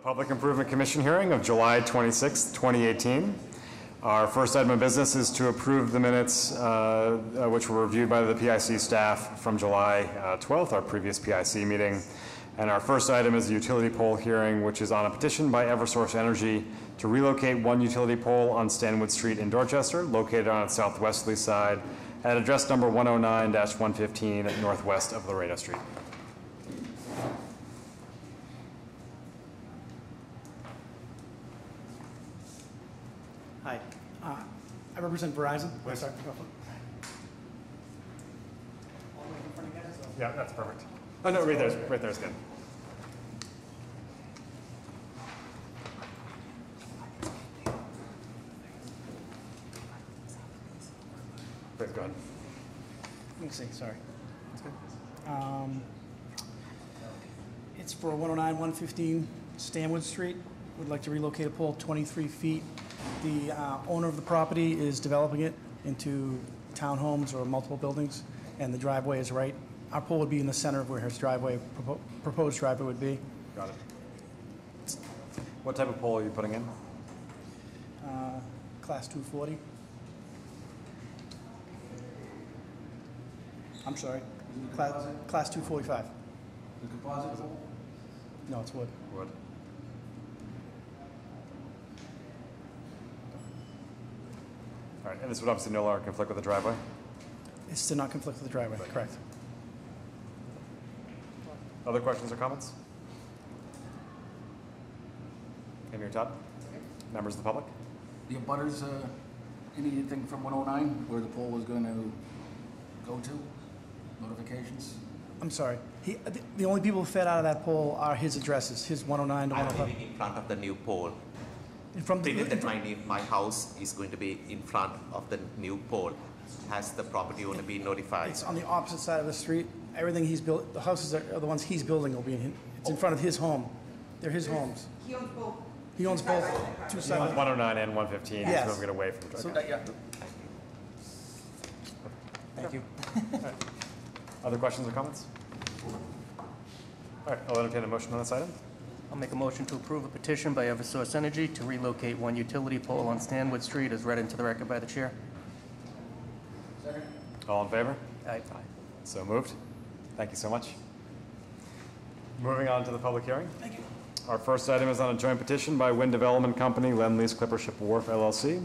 Public Improvement Commission hearing of July 26, 2018. Our first item of business is to approve the minutes which were reviewed by the PIC staff from July 12th, our previous PIC meeting. And our first item is the utility pole hearing, which is on a petition by Eversource Energy to relocate one utility pole on Stanwood Street in Dorchester, located on its southwesterly side at address number 109-115 northwest of Laredo Street. Hi, I represent Verizon. Sorry. Yeah, that's perfect. Oh no, right there's good. Please go ahead. Let me see, sorry. That's good. It's for 109-115 Stanwood Street. Would like to relocate a pole 23 feet. The owner of the property is developing it into townhomes or multiple buildings, and the driveway is right. Our pole would be in the center of where his driveway, proposed driveway would be. Got it. What type of pole are you putting in? Class 240. I'm sorry. Class 245. The composite pole? No, it's wood. Wood. All right, and this would obviously no longer conflict with the driveway? It's to not conflict with the driveway, Right. correct. Other questions or comments? Amy or Todd? Members of the public? The abutters, anything from 109 where the pole was going to go to? Notifications? I'm sorry. The only people who fed out of that pole are his addresses, his 109 to I'm 105. living in front of the new pole. From the, Pretend that my house is going to be in front of the new pole. Has the property owner been notified? it's on the opposite side of the street. Everything he's built, the houses are the ones he's building will be in. It's in front of his home. They're his homes. He owns both. He owns both, two sides. 109 and 115, he's Yes. moving it away from the driveway. Yeah. Thank you. All right. Other questions or comments? All right, I'll entertain a motion on this item. I'll make a motion to approve a petition by Eversource Energy to relocate one utility pole on Stanwood Street as read into the record by the chair. Second. All in favor? Aye. So moved. Thank you so much. Moving on to the public hearing. Thank you. Our first item is on a joint petition by Wind Development Company, Lend-Lease Clippership Wharf LLC,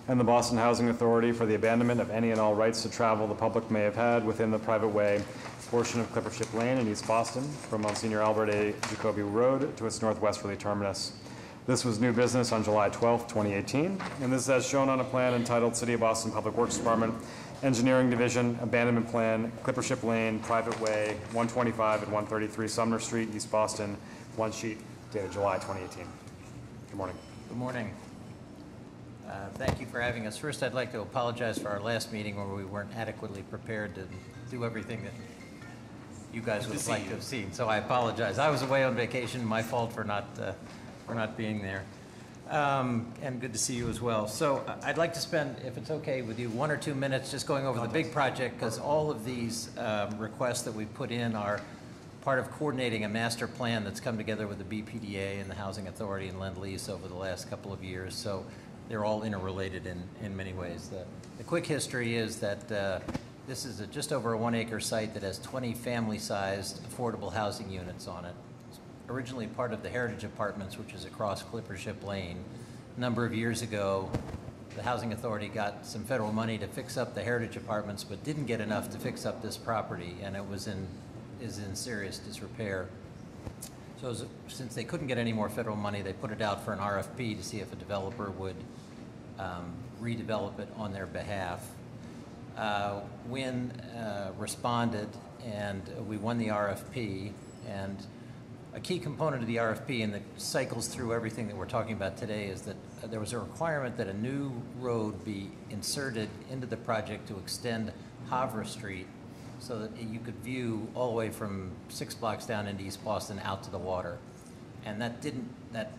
and the Boston Housing Authority for the abandonment of any and all rights to travel the public may have had within the private way portion of Clippership Lane in East Boston from Monsignor Albert A. Jacoby Road to its northwesterly terminus. This was new business on July 12, 2018, and this is as shown on a plan entitled City of Boston Public Works Department, Engineering Division, Abandonment Plan, Clippership Lane, Private Way, 125 and 133 Sumner Street, East Boston, one sheet, dated July 2018. Good morning. Good morning. Thank you for having us. First, I'd like to apologize for our last meeting where we weren't adequately prepared to do everything that you guys would have liked to have seen. So I apologize. I was away on vacation. My fault for not being there. And good to see you as well. So I'd like to spend, if it's okay with you, 1 or 2 minutes just going over the big project, because all of these requests that we put in are part of coordinating a master plan that's come together with the BPDA and the Housing Authority and Lend-Lease over the last couple of years. So they're all interrelated in many ways. The quick history is that this is just over a 1 acre site that has 20 family-sized affordable housing units on it. It's originally part of the Heritage Apartments, which is across Clippership Lane. A number of years ago, the Housing Authority got some federal money to fix up the Heritage Apartments, but didn't get enough to fix up this property, and it is in serious disrepair. So since they couldn't get any more federal money, they put it out for an RFP to see if a developer would redevelop it on their behalf. Wynn responded, and we won the RFP. And a key component of the RFP, and that cycles through everything that we're talking about today, is that there was a requirement that a new road be inserted into the project to extend Havre Street so that you could view all the way from 6 blocks down into East Boston out to the water. And that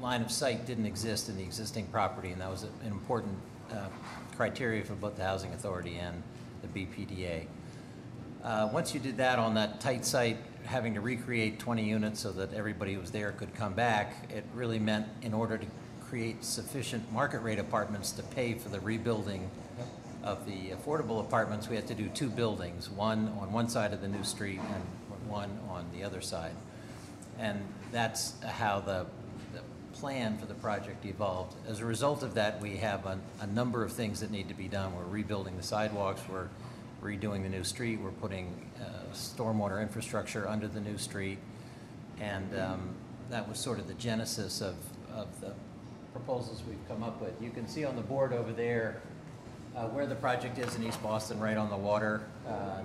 line of sight didn't exist in the existing property, and that was an important criteria for both the Housing Authority and the BPDA. Once you did that on that tight site, having to recreate 20 units so that everybody who was there could come back, it really meant in order to create sufficient market rate apartments to pay for the rebuilding of the affordable apartments, we had to do 2 buildings, one on one side of the new street and one on the other side. And that's how the plan for the project evolved. As a result of that, we have a number of things that need to be done. We're rebuilding the sidewalks, we're redoing the new street, we're putting stormwater infrastructure under the new street, and that was sort of the genesis of the proposals we've come up with. You can see on the board over there where the project is in East Boston, right on the water,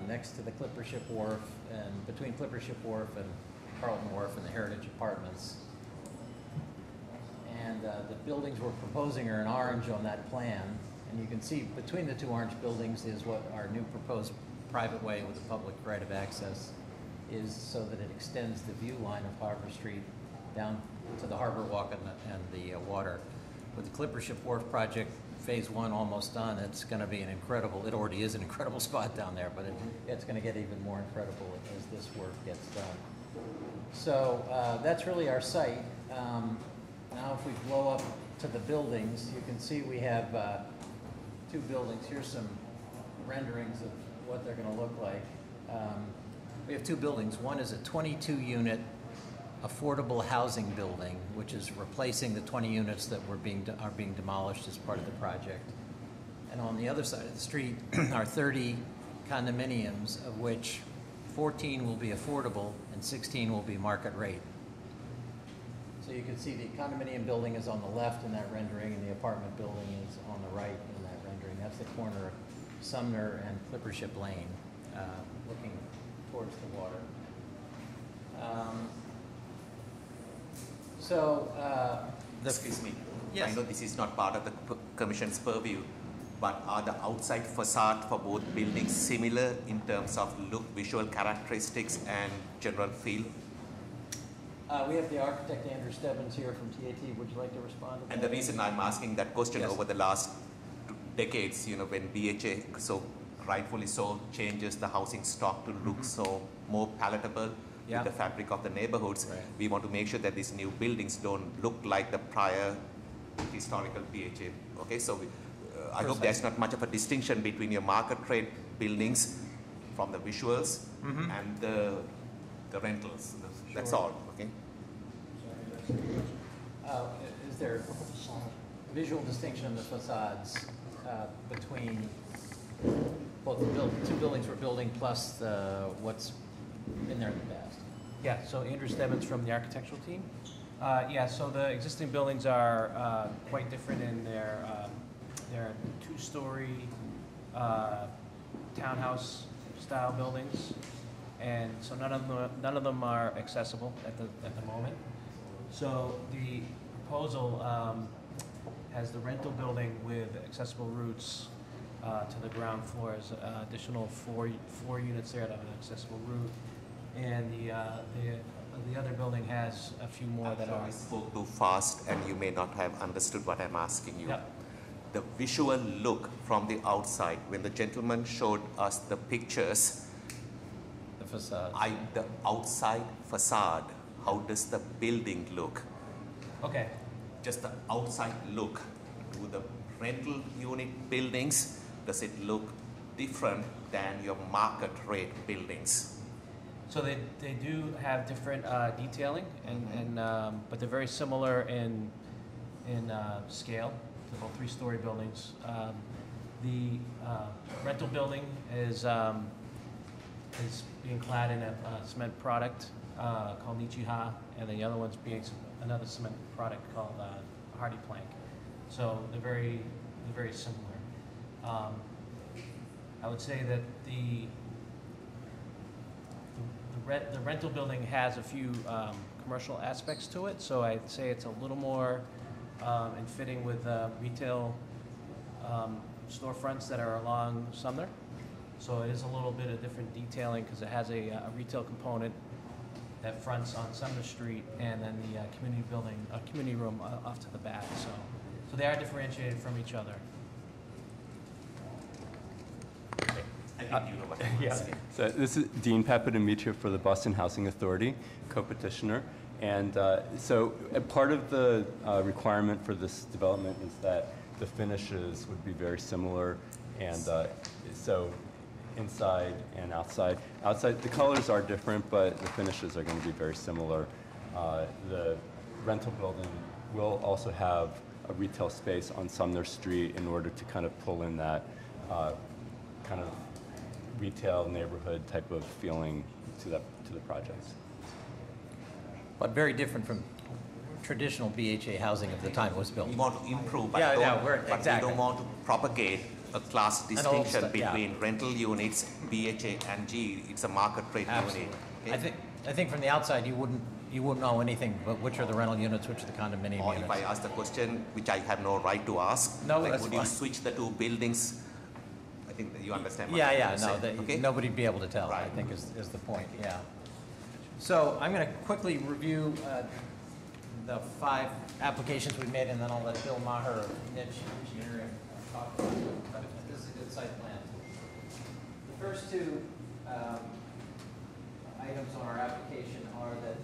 next to the Clipper Ship Wharf, and between Clipper Ship Wharf and Carlton Wharf and the Heritage Apartments. And the buildings we're proposing are in orange on that plan. And you can see between the 2 orange buildings is what our new proposed private way with a public right of access is, so that it extends the view line of Harbor Street down to the Harbor Walk and the water. With the Clipper Ship Wharf project, phase 1 almost done, it's going to be an incredible, it already is an incredible spot down there, but it's going to get even more incredible as this work gets done. So that's really our site. Now if we blow up to the buildings, you can see we have 2 buildings. Here's some renderings of what they're going to look like. We have 2 buildings. One is a 22-unit affordable housing building, which is replacing the 20 units that are being demolished as part of the project. And on the other side of the street are 30 condominiums, of which 14 will be affordable and 16 will be market rate. So you can see the condominium building is on the left in that rendering, and the apartment building is on the right in that rendering. That's the corner of Sumner and Clipper Ship Lane, looking towards the water. Excuse me. Yes. I know this is not part of the commission's purview, but are the outside facade for both buildings similar in terms of look, visual characteristics, and general feel? We have the architect Andrew Stebbins here from TAT. Would you like to respond to that? And the reason I'm asking that question, Yes. over the last decades, when BHA so rightfully so changes the housing stock to look so more palatable Yeah. with the fabric of the neighborhoods, Right. we want to make sure that these new buildings don't look like the prior historical BHA. Okay, so I hope there's not much of a distinction between your market rate buildings from the visuals and the rentals. That's Sure. all. Okay. Is there visual distinction in the facades between both the 2 buildings we're building plus what's been there in the past? Yeah, so Andrew Stebbins from the architectural team. Yeah, so the existing buildings are quite different in they're 2-story townhouse style buildings, and so none of them are accessible at the moment. So the proposal has the rental building with accessible routes to the ground floors, additional four units there that have an accessible route, and the other building has a few more that are. I spoke too fast and you may not have understood what I'm asking you. Yep. The visual look from the outside, when the gentleman showed us the pictures, The facade. the outside facade, how does the building look? Okay. Just the outside look. Do the rental unit buildings, does it look different than your market rate buildings? So they do have different detailing, but they're very similar in scale to both 3-story buildings. The rental building is being clad in a cement product called Nichiha, and the other one's being another cement product called Hardy Plank. So they're very similar. I would say that the rental building has a few commercial aspects to it, so I'd say it's a little more in fitting with retail storefronts that are along Sumner. So it is a little bit of different detailing because it has a retail component that fronts on Sumner Street, and then the community room off to the back. So they are differentiated from each other. I think you know what I'm Yeah. asking. So this is Dean Papadimitriou for the Boston Housing Authority, co-petitioner. And part of the requirement for this development is that the finishes would be very similar. And so inside and outside. Outside, the colors are different, but the finishes are going to be very similar. The rental building will also have a retail space on Sumner Street in order to kind of pull in that kind of retail neighborhood type of feeling to the project. But very different from traditional BHA housing of the time it was built. We want to improve, but, Yeah, yeah, but we exactly. don't want to propagate a class old distinction stu- yeah. between rental units, BHA and G. It's a market rate Absolutely. unit. Okay? I think from the outside, you wouldn't know anything but which are the rental units, which are the condominium Or units. if I ask the question, which I have no right to ask, No, like, that's would fine. you switch the two buildings? I think that you understand what Yeah, I'm yeah, trying to no, say, okay? nobody'd be able to tell, I Right. think is the point, yeah. So I'm going to quickly review the 5 applications we made, and then I'll let Bill Maher of Niche Engineering talk about it. But this is a good site plan. The first 2 items on our application are that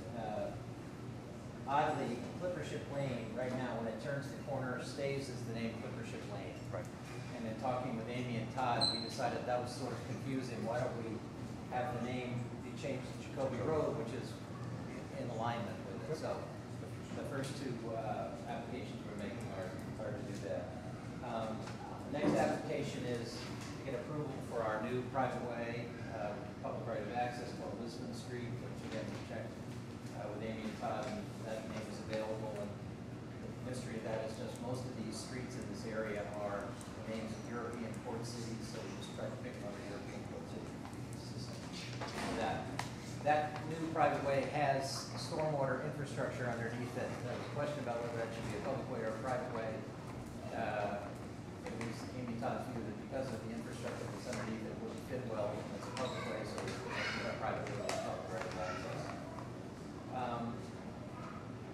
oddly, Clippership Lane, right now, when it turns the corner, stays as the name Clippership Lane. Right. And in talking with Amy and Todd, we decided that was sort of confusing. Why don't we have the name be changed to Jacoby Road, which is in alignment with it. So the first 2 applications we're making are to do that. The next application is to get approval for our new private way, public right of access called Lisbon Street, which again we checked with Amy and Todd, and that name is available. And the history of that is just most of these streets in this area are names of European port cities, so we just try to pick another European port city system for that. That new private way has stormwater infrastructure underneath it. There was a question about whether that should be a public way or a private way. It was Amy Todd's view that because of the infrastructure that's underneath it wouldn't fit well as a public way, so we put a private way as a public right of access.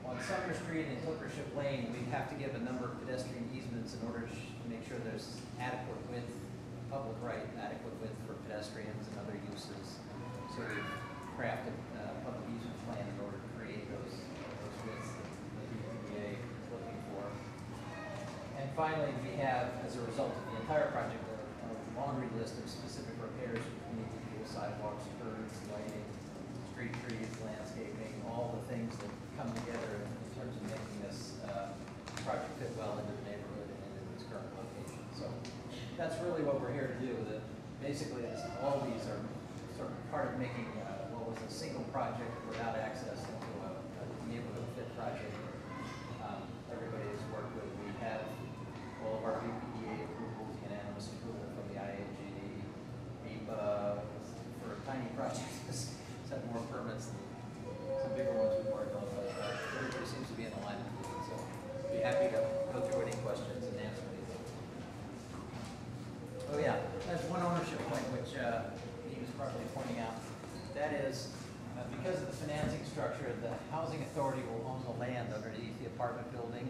On Sumner Street and Clippership Lane, we have to give a number of pedestrian easements in order to make sure there's adequate width, public right, adequate width for pedestrians and other uses. So we've crafted a public easement plan in order to create those widths that the DPA is looking for. And finally, we have, as a result of the entire project, a laundry list of specific repairs we need to do: sidewalks, curbs, lighting, street trees, landscaping, all the things that come together in terms of making this project fit well into the neighborhood and into its current location. So that's really what we're here to do. That basically, all these are sort of part of making what was a single project without access into a neighborhood fit project. Everybody has worked with. We have all of our BPDA approvals, unanimous approval from the IAGD. NEPA for a tiny project has had more permits than some bigger ones we've worked on, but everybody seems to be in alignment with it. So be happy to go through any questions and answer anything. Oh yeah, there's one ownership point which he was probably pointing out. That is, because of the financing structure, the housing authority will own the land underneath the apartment building,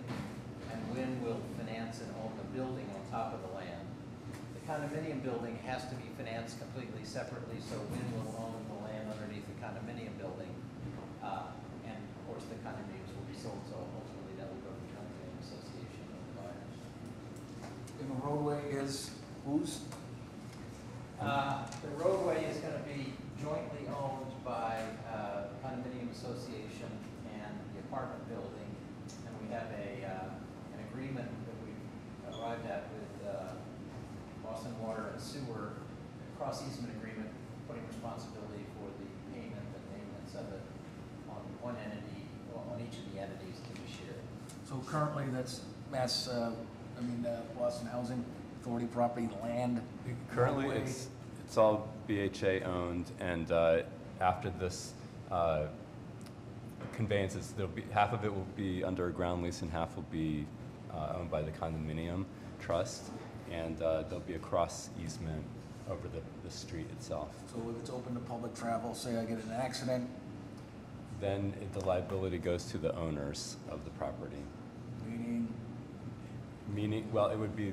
and Wynn will finance and own the building on top of the land. The condominium building has to be financed completely separately, so Wynn will own the land underneath the condominium building. And of course, the condominiums will be sold, so ultimately that will go to the condominium association of the buyers. And the roadway is whose? The roadway is going to be jointly owned by the condominium association and the apartment building. And we have an agreement that we arrived at with Boston Water and Sewer, a cross easement agreement, putting responsibility for the payment and maintenance of it on one entity, on each of the entities to be shared. So currently, that's Boston Housing Authority property, land. Currently, roadway. it's all BHA owned, and after this conveyances, there'll be half of it will be under a ground lease, and half will be owned by the condominium trust, and there'll be a cross easement over the street itself. So if it's open to public travel, say I get in an accident, Then the liability goes to the owners of the property. meaning Meaning, well, it would be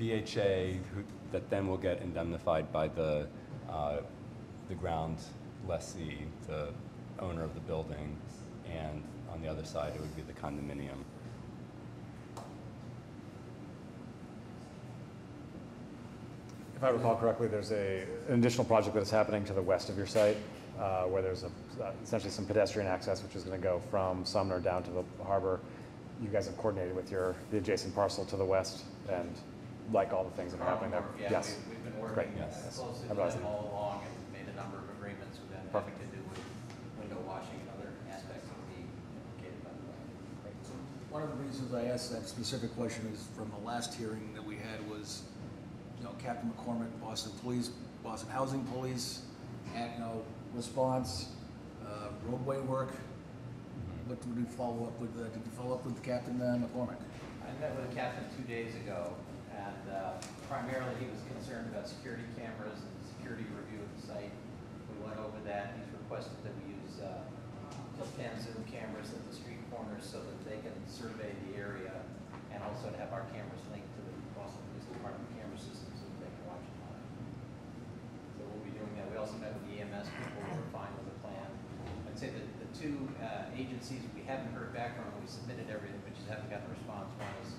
BHA, that then will get indemnified by the ground lessee, the owner of the building, and on the other side, it would be the condominium. If I recall correctly, there's an additional project that's happening to the west of your site, where there's essentially some pedestrian access, which is going to go from Sumner down to the harbor. You guys have coordinated with the adjacent parcel to the west, and like all the things that are happening there. Yeah, Yes. we've been Great. working Yes. closely I with realize them that. all along and made a number of agreements with them having to do with window washing and other aspects that would be implicated by the law. One of the reasons I asked that specific question is from the last hearing that we had was, Captain McCormick, Boston Police, Boston Housing Police, and, response, roadway work. What did we follow up with? Did you follow up with Captain McCormick? I met with the captain 2 days ago, and primarily he was concerned about security cameras and security review of the site. We went over that. He's requested that we use tilt-cam zoom cameras at the street corners so that they can survey the area, and also to have our cameras linked to the Boston Police Department camera system so that they can watch it live. So we'll be doing that. We also met with the EMS people who were fine with the plan. I'd say that the two agencies we haven't heard back from, we submitted everything, but just haven't gotten a response. One is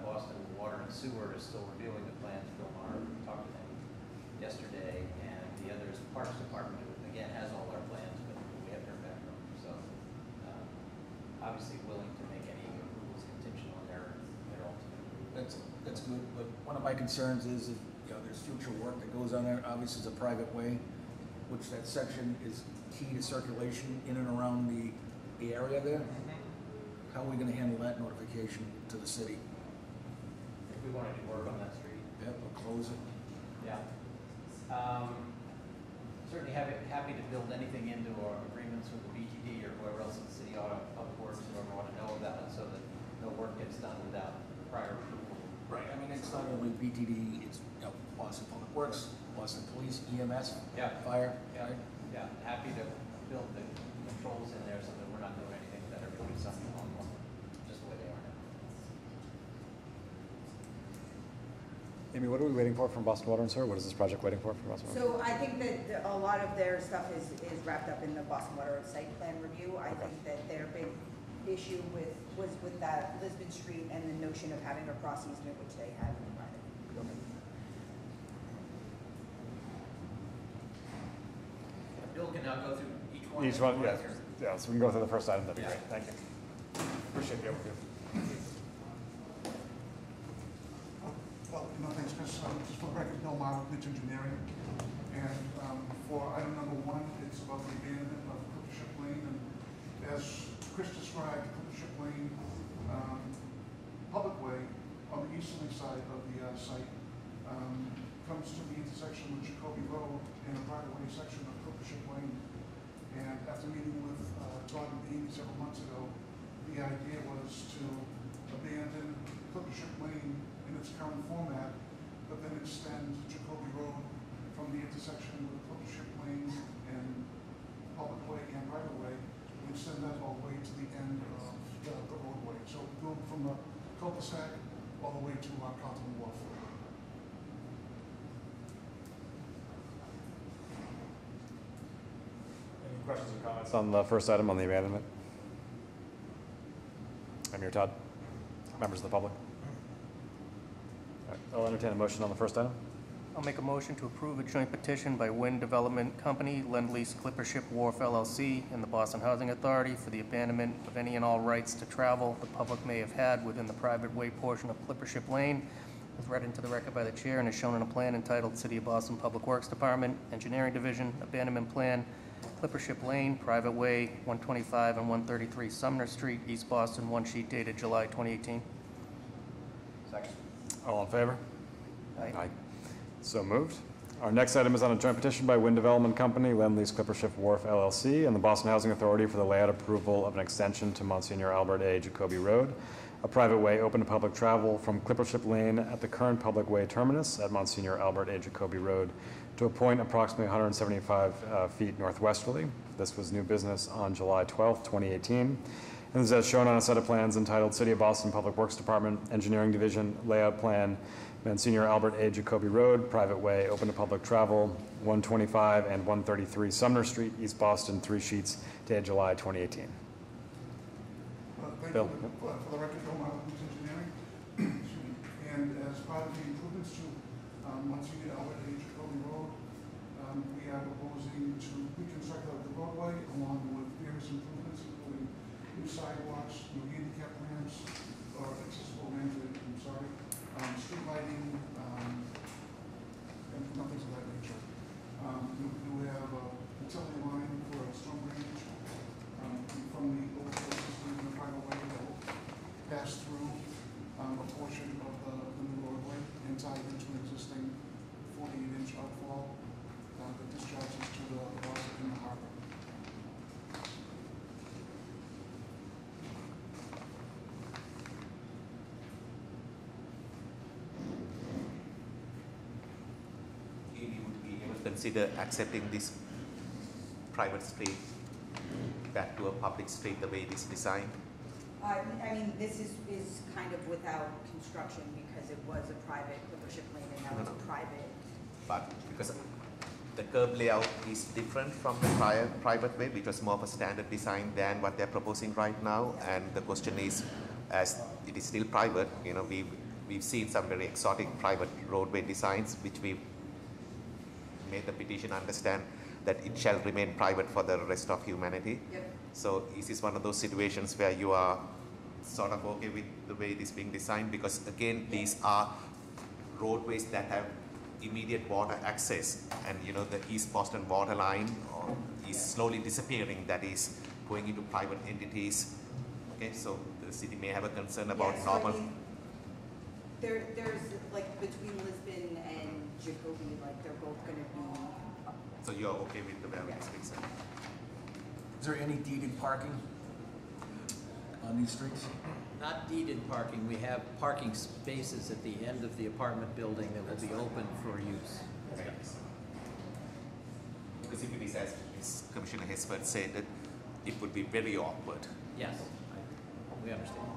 Boston Water and Sewer is still reviewing the plans. Bill Maher talked to them yesterday, and the other is the Parks Department, who again has all our plans, but we haven't heard back from them. So obviously willing to make any approvals contingent on their ultimate. That's good, but one of my concerns is if, there's future work that goes on there. Obviously, it's a private way, which that section is key to circulation in and around the area there. How are we gonna handle that notification to the city? If we wanted to work on that street. Yep, or close it? Yeah. Certainly happy to build anything into our agreements with the BTD or whoever else in the city, Public Works, whoever want to know about it, so that no work gets done without prior approval. Right. I mean, it's not only BTD, it's, Boston Public Works, Boston Police, EMS, Yeah. Fire. Yeah, Right? yeah, happy to build the controls in there so that we're not doing anything that are doing something on just the way they are now. Amy, what are we waiting for from Boston Water and Sewer? What is this project waiting for from Boston Water? So I think that a lot of their stuff is wrapped up in the Boston Water site plan review. I think that their big issue was with that Lisbon Street and the notion of having a cross easement, which they had provided. Bill can now go through each one. Each one, yes. Yeah, so we can go through the first item. That'd be great. Thank you. Appreciate the overview. Well, thanks, Chris. Just for the record, Bill Maher, Glitch Engineering. And for item number 1, it's about the abandonment of Clippership Lane. And as Chris described, Clippership Lane, public way on the easterly side of the site, comes to the intersection with Jacoby Road and a private way section of Clippership Lane. And after meeting with Todd and Amy several months ago, the idea was to abandon Clippership Lane in its current format, but then extend Jacoby Road from the intersection with Clippership Lane and public way and private way, and extend that all the way to the end of the roadway. So go from the cul-de-sac all the way to Carlton Wharf. Any questions or comments on the first item on the abandonment? I'm here, Todd. Members of the public. All right, I'll entertain a motion on the first item. I'll make a motion to approve a joint petition by Wind Development Company, Lend-Lease Clippership Wharf LLC, and the Boston Housing Authority for the abandonment of any and all rights to travel the public may have had within the private way portion of Clippership Lane, as read into the record by the chair and is shown on a plan entitled City of Boston Public Works Department, Engineering Division, Abandonment Plan, Clippership Lane, Private Way, 125 and 133 Sumner Street, East Boston, one sheet dated July 2018. Second. All in favor? Aye. So moved. Our next item is on a joint petition by Wind Development Company, Lend-Lease Clippership Wharf LLC, and the Boston Housing Authority for the layout approval of an extension to Monsignor Albert A. Jacoby Road, a private way open to public travel from Clippership Lane at the current public way terminus at Monsignor Albert A. Jacoby Road to a point approximately 175 feet northwesterly. This was new business on July 12th, 2018, And this is as shown on a set of plans entitled City of Boston Public Works Department, Engineering Division, Layout Plan, Monsignor Albert A. Jacoby Road, private way, open to public travel, 125 and 133 Sumner Street, East Boston, 3 sheets, dated July 2018. Thank Bill. you. For the record, Bill Martin, Who's Engineering. Excuse me. And as part of the improvements to Monsignor Albert A. Jacoby Road, we are proposing to reconstruct the roadway along with various improvements, including new sidewalks, new handicap ramps, or accessible ramps, I'm sorry, street lighting, and things of that nature. We have a utility line for a storm drainage from the overflow system in the private way that will pass through a portion of the new roadway and tie into an existing 48-inch outfall that discharges to the water in the harbor. You would be able to consider accepting this private street back to a public street the way it is designed? I mean, this is kind of without construction because it was a private clipper ship lane and now it's a private. But because the curb layout is different from the prior private way, which was more of a standard design than what they're proposing right now. And the question is, as it is still private, you know, we've seen some very exotic private roadway designs, which we've made the petition understand that it shall remain private for the rest of humanity. Yep. So is this one of those situations where you are sort of okay with the way it is being designed? Because again, these are roadways that have immediate water access, and you know the East Boston water line is slowly disappearing. That is going into private entities. Okay, so the city may have a concern about Yeah, so normal. I mean, there's like between Lisbon and Jacoby, like they're both going to be. So you're okay with the way it's being said? Is there any deeded parking on these streets? Not deeded parking, we have parking spaces at the end of the apartment building that will be open for use. Because if it is as Commissioner Hesford said, that it would be very awkward. Yes, we understand.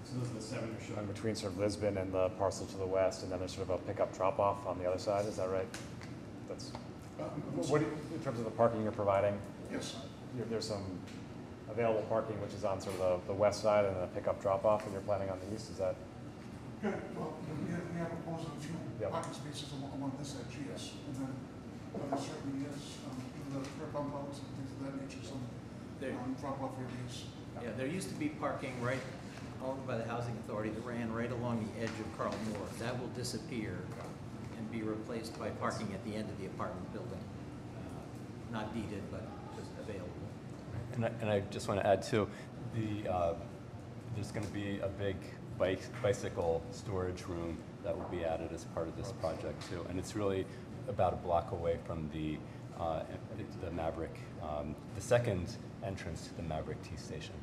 So those are the 7 you're showing between sort of Lisbon and the parcel to the west, and then there's sort of a pickup drop-off on the other side, is that right? That's, in terms of the parking you're providing, Yes. there's some available parking which is on sort of the west side and then a pickup drop-off, and you're planning on the east, is that? Good. Well, we have proposed a few Yep. parking spaces along this edge, yes. And then there certainly is, the curb bump outs and things of that nature, some drop-off areas. Yeah, there used to be parking right owned by the Housing Authority that ran right along the edge of Carl Moore. That will disappear and be replaced by parking at the end of the apartment building. Not deeded, but just available. And I just want to add too, there's going to be a big bicycle storage room that will be added as part of this project too. And it's really about a block away from the Maverick, the second entrance to the Maverick T station.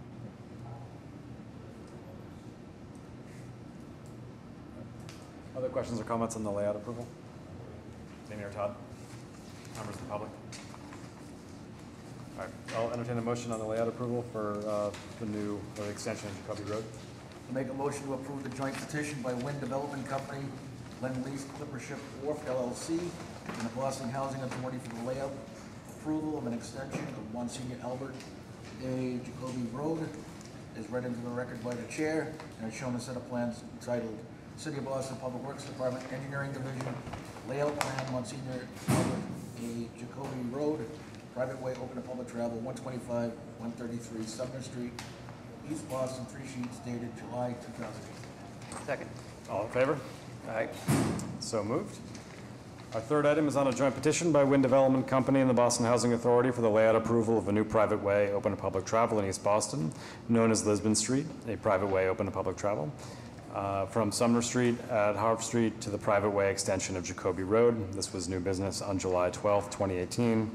Other questions or comments on the layout approval? Amy or Todd? Members of the public? All right, I'll entertain a motion on the layout approval for the extension of Jacoby Road. I make a motion to approve the joint petition by Wind Development Company, Lend-Lease Clipper Ship Wharf LLC, and the Boston Housing Authority for the layout approval of an extension of Monsignor Albert A. Jacoby Road, is read into the record by the chair, and as shown in a set of plans entitled City of Boston Public Works Department, Engineering Division, Layout Plan, Monsignor Albert A. Jacoby Road, private way, open to public travel, 125, 133 Sumner Street, East Boston, 3 sheets dated July 2008. Second. All in favor? Aye. So moved. Our third item is on a joint petition by Wind Development Company and the Boston Housing Authority for the layout approval of a new private way open to public travel in East Boston, known as Lisbon Street, a private way open to public travel, from Sumner Street at Harp Street to the private way extension of Jacoby Road. This was new business on July 12, 2018.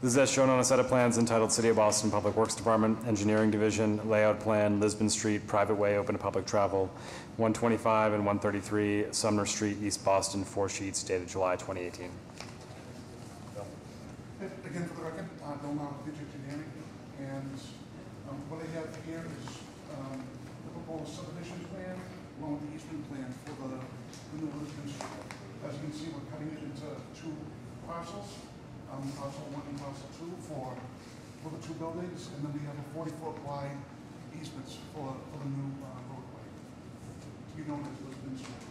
This is as shown on a set of plans entitled City of Boston Public Works Department, Engineering Division, Layout Plan, Lisbon Street, private way open to public travel, 125 and 133 Sumner Street, East Boston, 4 sheets dated July 2018. Again, for the record, Bill Mount, Engineering, and What I have here is the proposed subdivision plan along with the easement plan for the new Lisbon Street. As you can see, we're cutting it into two parcels, parcel 1 and parcel 2 for the two buildings, and then we have a 40-foot wide easements for the new roadway to be known as Lisbon Street.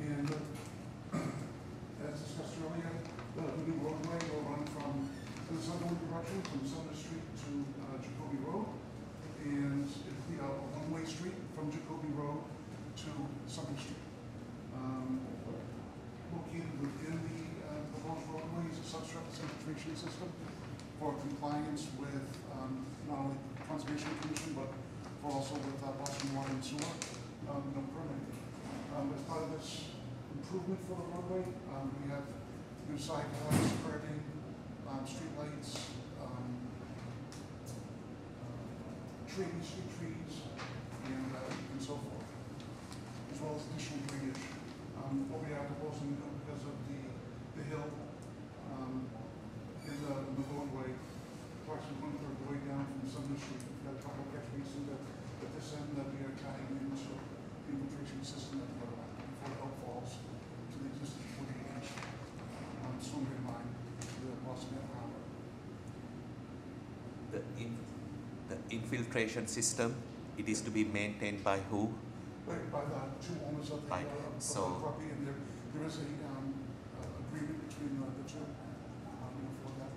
And as discussed earlier, the new roadway will run from the southerly direction from Sumner Street to Jacoby Road, and it'll be a one-way street from Jacoby Road to Sumner Street. Located within the proposed roadway is a subsurface infiltration system for compliance with not only Conservation Commission, but also with Boston Water and Sewer, permitting. As part of this improvement for the roadway, we have new sidewalks, curbing, street lights, street trees, and so forth, as well as additional drainage. What we are proposing to do because of the hill in the roadway, approximately 1/3 of the way down from Sumner Street. We've got a couple of catch basins at this end that we are tying into the infiltration system at the other end before it outfalls to the existing 48-inch storm drain line to the Boston Harbor. The infiltration system, it is to be maintained by who? By the two owners of the property, and there is a agreement between the two for that.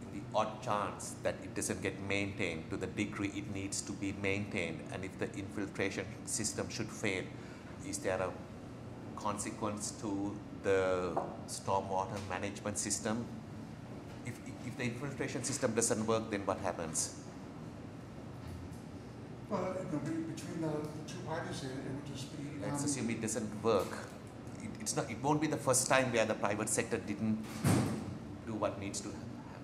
In the odd chance that it doesn't get maintained to the degree it needs to be maintained, and if the infiltration system should fail, is there a consequence to the stormwater management system? If the infiltration system doesn't work, then what happens? Well, between the two parties here, it would just be. Let's assume it doesn't work. It won't be the first time where the private sector didn't do what needs to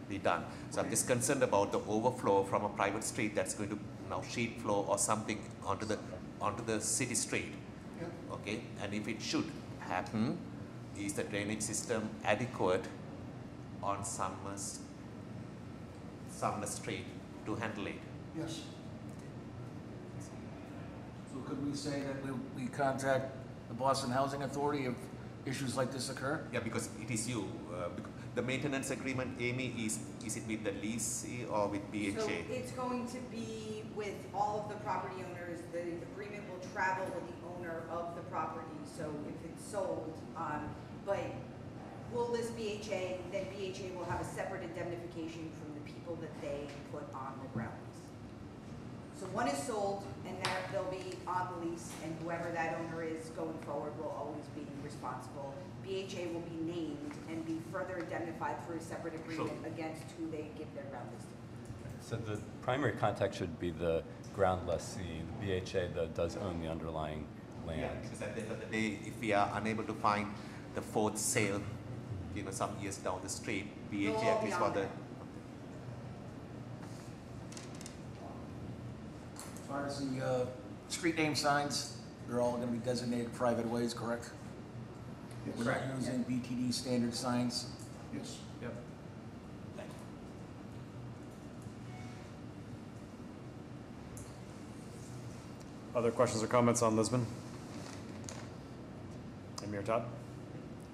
be done. So I'm just concerned about the overflow from a private street that's going to now sheet flow or something onto the city street. Yeah. Okay, and if it should happen, is the drainage system adequate on Sumner Street to handle it? Yes. So could we say that we contact the Boston Housing Authority if issues like this occur? Yeah, because it is you. The maintenance agreement, Amy, is it with the leasee or with BHA? So it's going to be with all of the property owners. The agreement will travel with the owner of the property. So if it's sold, but we'll list BHA, then BHA will have a separate indemnification from the people that they put on the ground lease. So one is sold, and they'll be on the lease, and whoever that owner is going forward will always be responsible. BHA will be named and be further indemnified through a separate agreement against who they give their ground lease to. So the primary contact should be the ground lessee, the BHA that does own the underlying land. Yeah, because at the end of the day, if we are unable to find the fourth sale, some years down the street, BHA at least for the. As far as the street name signs, they're all going to be designated private ways, correct? Yes. We're not using BTD standard signs. Yes. Yep. Thank you. Other questions or comments on Lisbon? Amy or Todd?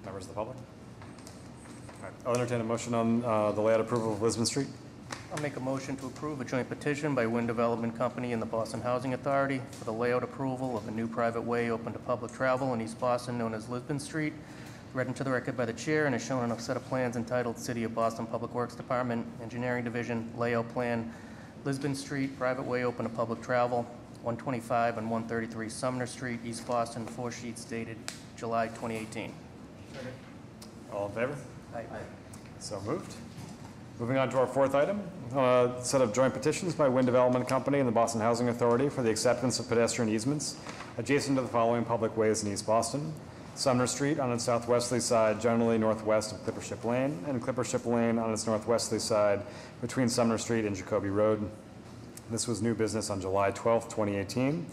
Members of the public? All right. I'll entertain a motion on the layout approval of Lisbon Street. I'll make a motion to approve a joint petition by Wind Development Company and the Boston Housing Authority for the layout approval of a new private way open to public travel in East Boston known as Lisbon Street, read into the record by the chair and is shown on a set of plans entitled City of Boston Public Works Department, Engineering Division, Layout Plan, Lisbon Street, private way open to public travel, 125 and 133 Sumner Street, East Boston, 4 sheets dated July 2018. All in favor? Aye. So moved. Moving on to our fourth item, set of joint petitions by Wind Development Company and the Boston Housing Authority for the acceptance of pedestrian easements adjacent to the following public ways in East Boston: Sumner Street on its southwesterly side generally northwest of Clippership Lane, and Clippership Lane on its northwesterly side between Sumner Street and Jacoby Road. This was new business on July 12th, 2018.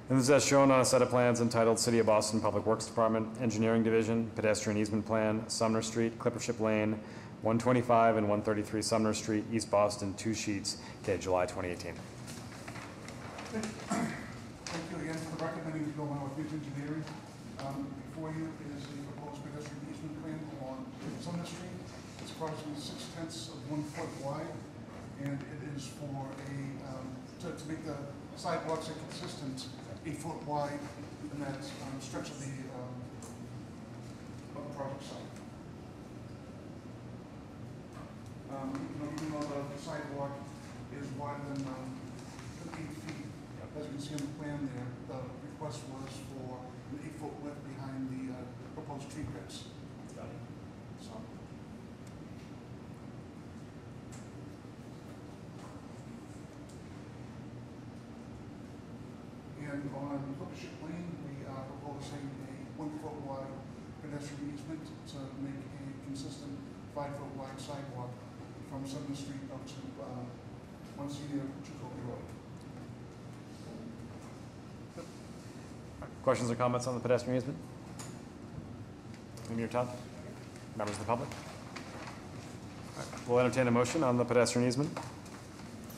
And this is as shown on a set of plans entitled City of Boston Public Works Department, Engineering Division, Pedestrian Easement Plan, Sumner Street, Clippership Lane, 125 and 133 Sumner Street, East Boston, 2 sheets, dated July 2018. Thank you again for recommending to go on with Bridge Engineering. Before you is the proposed pedestrian easement plan along Sumner Street. It's approximately 6/10 of 1 foot wide, and it is for to make the sidewalks consistent, 8 foot wide in that stretch of the project site. Even though the sidewalk is wider than 8 feet, as you can see on the plan there, the request was for an 8-foot width behind the proposed tree pits. So. And on Clippership Lane, we are proposing a 1-foot wide pedestrian easement to make a consistent 5-foot wide sidewalk from Sumner Street up to Monsignor Jacoby Road. Questions or comments on the pedestrian easement? Amy or Todd? Members of the public? All right. We'll entertain a motion on the pedestrian easement.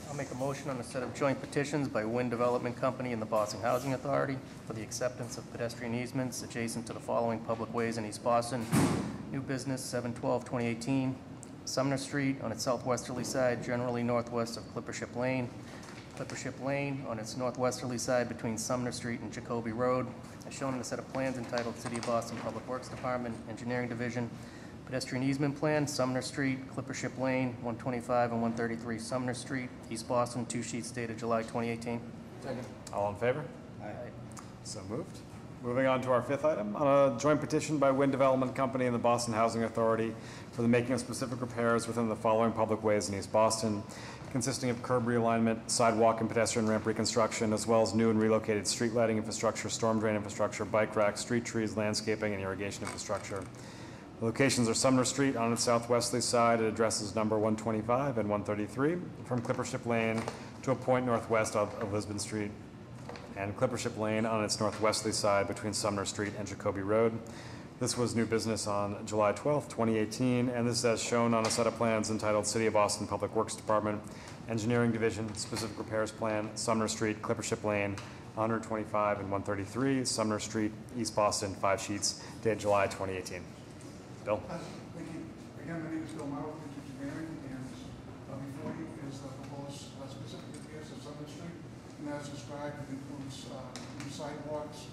I'll make a motion on a set of joint petitions by Wind Development Company and the Boston Housing Authority for the acceptance of pedestrian easements adjacent to the following public ways in East Boston. New business, 7/12/2018, Sumner Street on its southwesterly side, generally northwest of Clippership Lane. Clippership Lane on its northwesterly side between Sumner Street and Jacoby Road, as shown in a set of plans entitled City of Boston Public Works Department, Engineering Division. Pedestrian easement plan, Sumner Street, Clippership Lane, 125 and 133 Sumner Street, East Boston, 2 sheets dated July 2018. Second. All in favor? Aye. So moved. Moving on to our 5th item, on a joint petition by Wind Development Company and the Boston Housing Authority for the making of specific repairs within the following public ways in East Boston, consisting of curb realignment, sidewalk and pedestrian ramp reconstruction, as well as new and relocated street lighting infrastructure, storm drain infrastructure, bike racks, street trees, landscaping, and irrigation infrastructure. The locations are Sumner Street on its southwesterly side at addresses number 125 and 133, from Clippership Lane to a point northwest of Lisbon Street, and Clippership Lane on its northwesterly side between Sumner Street and Jacoby Road. This was new business on July 12, 2018, and this is as shown on a set of plans entitled City of Boston Public Works Department, Engineering Division, Specific Repairs Plan, Sumner Street, Clippership Lane, 125 and 133, Sumner Street, East Boston, 5 sheets, dated July 2018. Bill? Thank you. Again, my name is Bill Morrow, Bridge Engineering, and before you is the proposed specific repairs of Sumner Street. And as described, it includes new sidewalks,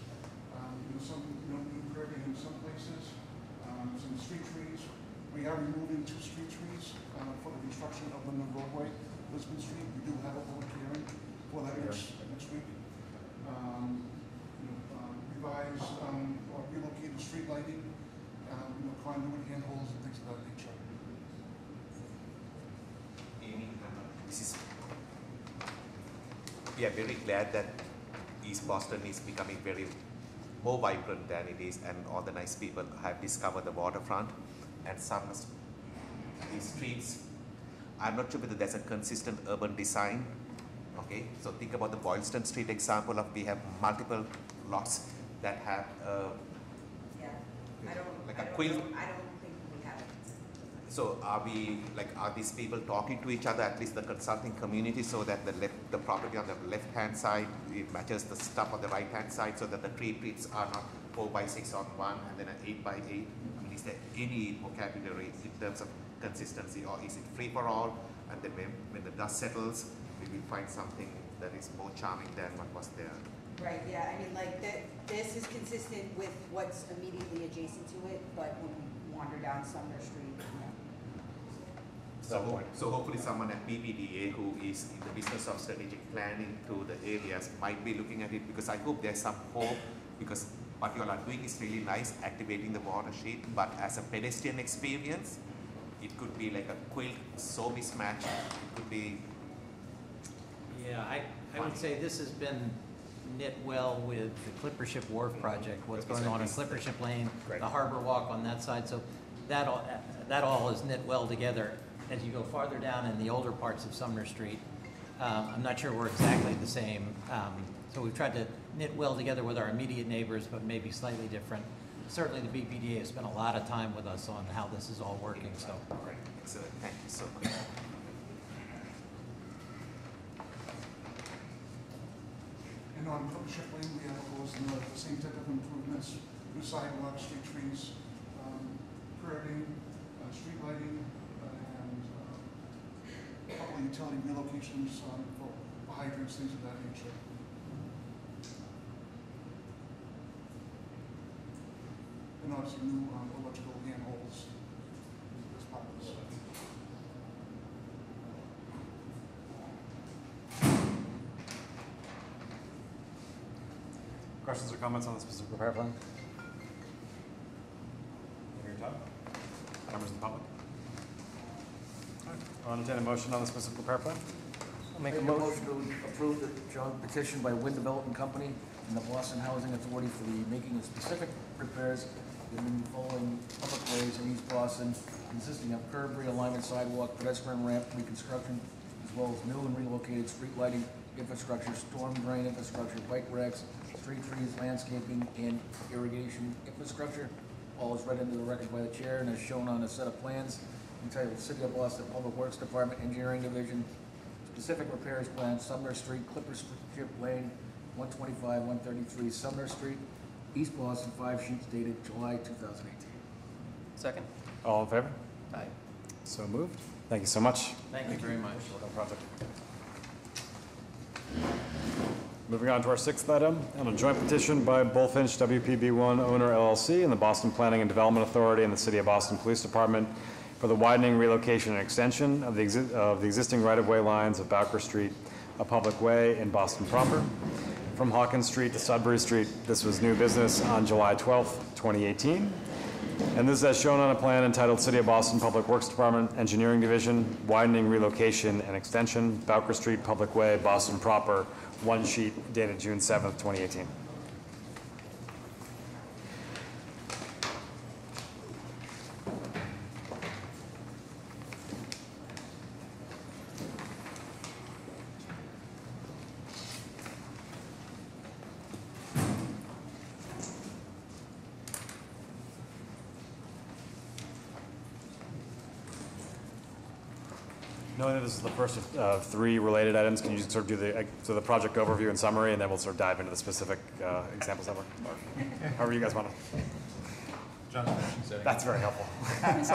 some new curbing in some places, some street trees. We are removing 2 street trees for the construction of the new roadway, Lisbon Street. We do have a public hearing for that next week. Revise or relocate the street lighting, conduit handholds and things of that nature. Amy, we are very glad that East Boston is becoming more vibrant than it is, and all the nice people have discovered the waterfront and some these streets. I'm not sure whether there's a consistent urban design. Okay, so think about the Boylston Street example of we have multiple lots that have Yeah, like I a don't quilt. know. I don't think we have it. So are these people talking to each other, at least the consulting community, so that the property on the left-hand side, it matches the stuff on the right-hand side, so that the tree trees are not 4x6 on one and then an 8x8? I mean, is there any vocabulary in terms of consistency, or is it free for all? And then when the dust settles, we will find something that is more charming than what was there. Right, yeah, I mean, like, this is consistent with what's immediately adjacent to it, but when we wander down Sumner Street, So hopefully someone at BPDA who is in the business of strategic planning to the areas might be looking at it, because I hope there's some hope, because what you all are doing is really nice, activating the watershed, but as a pedestrian experience, it could be like a quilt so mismatched. It could be. Yeah, I would say this has been knit well with the Clippership Wharf project, what's going on in Clippership Lane, Great. the Harbor Walk on that side, so that all is knit well together. As you go farther down in the older parts of Sumner Street, I'm not sure we're exactly the same, so we've tried to knit well together with our immediate neighbors, but maybe slightly different. Certainly the BPDA has spent a lot of time with us on how this is all working, so. Excellent, thank you so much. And on Clippership Lane, we have proposed the same type of improvements, new sidewalks, street trees, curbing, street lighting, and a couple of utility relocations for hydrants, things of that nature. And obviously new electrical handholds as part of this. Questions or comments on the specific repair plan? Mayor Todd? Members of the public? All right, I'll entertain a motion on the specific repair plan. I'll make Make a a motion. motion to approve the joint petition by Wind Development Company and the Boston Housing Authority for the making of specific repairs in the following public ways in East Boston, consisting of curb realignment, sidewalk, pedestrian ramp reconstruction, as well as new and relocated street lighting infrastructure, storm drain infrastructure, bike racks, street trees, landscaping, and irrigation infrastructure. All is read into the record by the chair and is shown on a set of plans entitled City of Boston Public Works Department Engineering Division Specific Repairs Plan, Sumner Street, Clippership Lane, 125, 133, Sumner Street, East Boston, 5 sheets dated July 2018. Second. All in favor? Aye. So moved. Thank you so much. Thank you very much. Work on the project. Moving on to our sixth item, on a joint petition by Bullfinch WPB1 Owner LLC and the Boston Planning and Development Authority and the City of Boston Police Department for the widening, relocation, and extension of the existing right-of-way lines of Bowker Street, a public way in Boston proper. From Hawkins Street to Sudbury Street, this was new business on July 12th, 2018. And this is as shown on a plan entitled City of Boston Public Works Department Engineering Division, widening, relocation, and extension, Bowker Street, Public Way, Boston proper, one sheet dated June 7th, 2018. Knowing that this is the first of three related items, can you sort of do the project overview and summary, and then we'll sort of dive into the specific examples of it? Or however you guys want to. John's mission setting. That's very helpful. So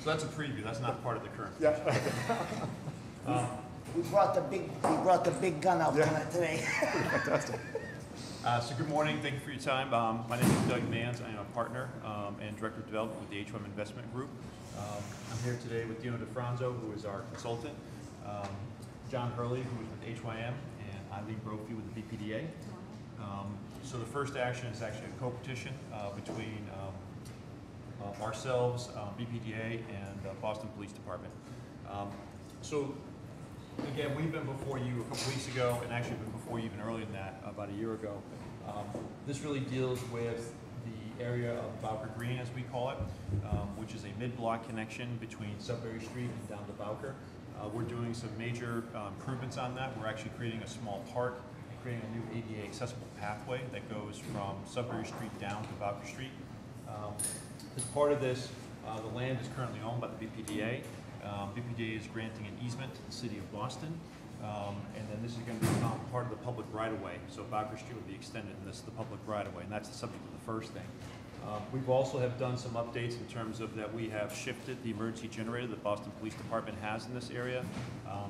that's a preview, that's not part of the current. Yeah. We brought the big gun out today. Fantastic. So good morning, thank you for your time. My name is Doug Manns, I am a partner and Director of Development with the HOM Investment Group. I'm here today with Dino DeFranzo, who is our consultant, John Hurley, who is with HYM, and Eileen Brophy with the BPDA. So the first action is actually a co-petition between ourselves, BPDA, and Boston Police Department. So again, we've been before you a couple weeks ago, and actually been before you even earlier than that, about a year ago. This really deals with the area of Bowker Green, as we call it, which is a mid-block connection between Sudbury Street and down to Bowker. We're doing some major improvements on that. We're actually creating a small park and creating a new ADA accessible pathway that goes from Sudbury Street down to Bowker Street. As part of this, the land is currently owned by the BPDA. BPDA is granting an easement to the City of Boston, and then this is going to become part of the public right-of-way. So Bowker Street will be extended, and this is the public right-of-way, and that's the subject of the first thing. We've also have done some updates in terms of that we have shifted the emergency generator that Boston Police Department has in this area, a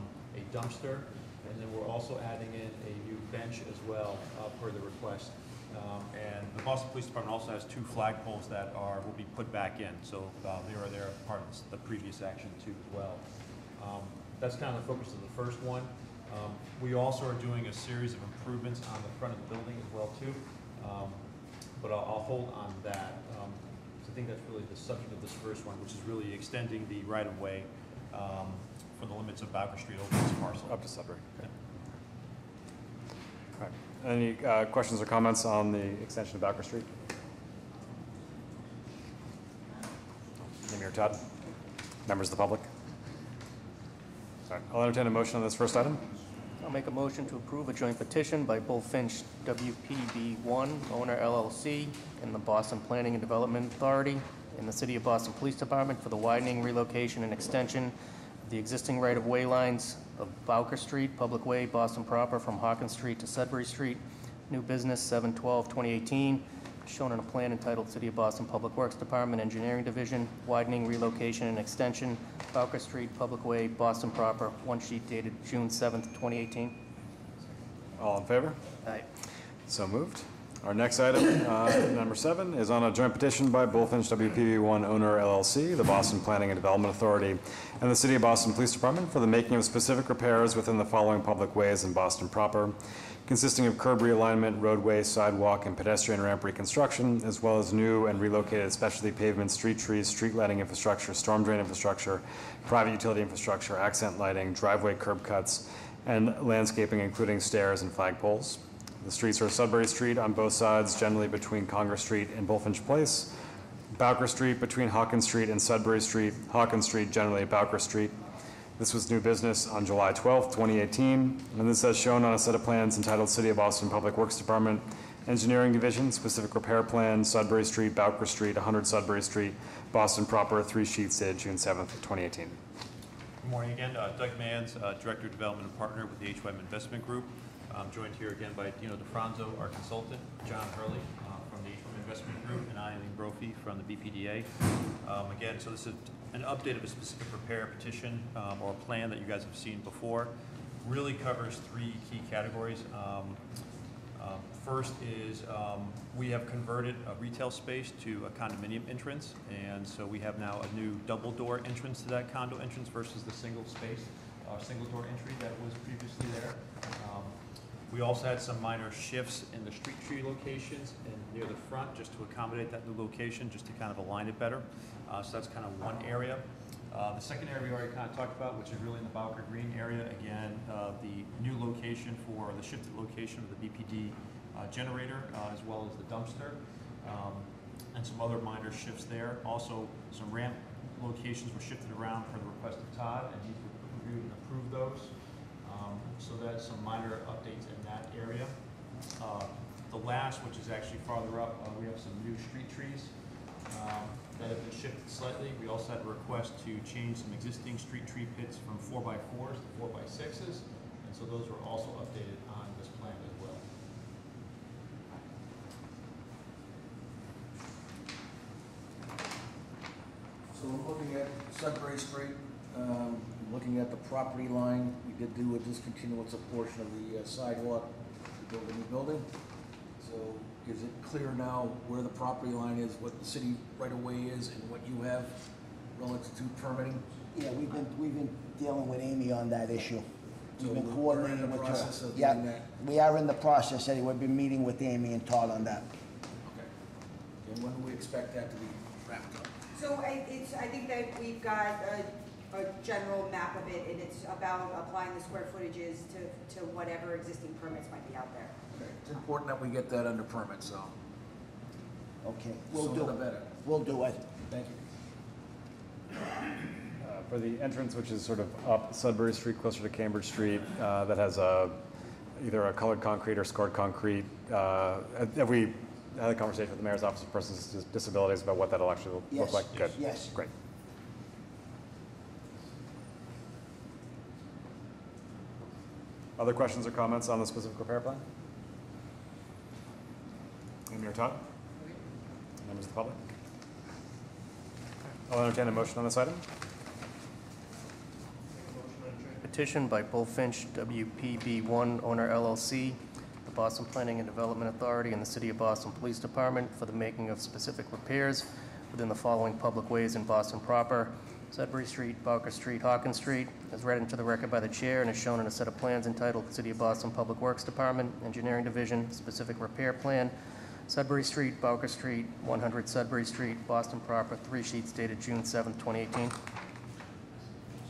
dumpster, and then we're also adding in a new bench as well per the request. And the Boston Police Department also has 2 flagpoles that will be put back in, so they are part of the previous action too as well. That's kind of the focus of the first one. We also are doing a series of improvements on the front of the building as well too, but I'll hold on that. So I think that's really the subject of this first one, which is really extending the right-of-way for the limits of Bowker Street over this parcel. Up to Sudbury. Okay. All right. Any questions or comments on the extension of Bowker Street? Mayor Todd? Members of the public? All right. I'll entertain a motion on this first item. I'll make a motion to approve a joint petition by Bullfinch WPB1 Owner LLC and the Boston Planning and Development Authority in the City of Boston Police Department for the widening, relocation, and extension of the existing right-of-way lines of Bowker Street, Public Way, Boston proper, from Hawkins Street to Sudbury Street. New business, 7/12/2018, shown on a plan entitled City of Boston Public Works Department, Engineering Division, widening, relocation, and extension, Bowker Street, Public Way, Boston proper, one sheet dated June 7th, 2018. All in favor? Aye. So moved. Our next item, number 7, is on a joint petition by Bullfinch WPB1 Owner LLC, the Boston Planning and Development Authority, and the City of Boston Police Department for the making of specific repairs within the following public ways in Boston proper, consisting of curb realignment, roadway, sidewalk, and pedestrian ramp reconstruction, as well as new and relocated specialty pavement, street trees, street lighting infrastructure, storm drain infrastructure, private utility infrastructure, accent lighting, driveway curb cuts, and landscaping, including stairs and flagpoles. The streets are Sudbury Street on both sides, generally between Congress Street and Bullfinch Place, Bowker Street between Hawkins Street and Sudbury Street, Hawkins Street generally at Bowker Street. This was new business on July 12th, 2018, and this is shown on a set of plans entitled City of Boston Public Works Department, Engineering Division, Specific Repair Plan, Sudbury Street, Bowker Street, 100 Sudbury Street, Boston proper, 3 sheets dated June 7th, 2018. Good morning again. Doug Manns, Director of Development and Partner with the HYM Investment Group. I'm joined here again by Dino DeFranzo, our consultant, John Hurley from the HYM Investment Group, and I, Eileen Brophy, from the BPDA. Again, so this is an update of a specific repair petition or plan that you guys have seen before. Really covers 3 key categories. First is we have converted a retail space to a condominium entrance, and so we have now a new double door entrance to that condo entrance versus the single space, single door entry that was previously there. We also had some minor shifts in the street tree locations and near the front just to accommodate that new location, just to kind of align it better. So that's kind of one area. The second area we already kind of talked about, which is really in the Bowker Green area. Again, the new location for the shifted location of the BPD generator, as well as the dumpster, and some other minor shifts there. Also, some ramp locations were shifted around per the request of Todd, and he's reviewed and approved those. So that's some minor updates in that area. The last, which is actually farther up, we have some new street trees that have been shifted slightly. We also had a request to change some existing street tree pits from 4x4s to 4x6s, and so those were also updated on this plan as well. So we're looking at Sudbury Street, looking at the property line. We did do a discontinuance of portion of the sidewalk to build a new building. So is it clear now where the property line is, what the city right-of-way is, and what you have relative to permitting? Yeah, we've been dealing with Amy on that issue. We've been So coordinating we're in the with her. process of Yeah, doing that? we are in the process, Eddie. We've been meeting with Amy and Todd on that. Okay. And when do we expect that to be wrapped up? So I think that we've got a general map of it, and it's about applying the square footages to whatever existing permits might be out there. Okay. It's important that we get that under permit, so. Okay, we'll Sooner do the it. better. We'll do it. Thank you. For the entrance, which is sort of up Sudbury Street, closer to Cambridge Street, that has either a colored concrete or scored concrete. Have we had a conversation with the Mayor's Office of Persons with Disabilities about what that'll actually look Yes. like? Good. Yes. Great. Other questions or comments on the specific repair plan? Amy or Todd? Members of the public? I'll entertain a motion on this item. Petition by Bullfinch WPB1 Owner LLC, the Boston Planning and Development Authority, and the City of Boston Police Department for the making of specific repairs within the following public ways in Boston proper: Sudbury Street, Bowker Street, Hawkins Street, as read into the record by the chair and is shown in a set of plans entitled City of Boston Public Works Department, Engineering Division, Specific Repair Plan, Sudbury Street, Bowker Street, 100 Sudbury Street, Boston proper, 3 sheets dated June 7th, 2018.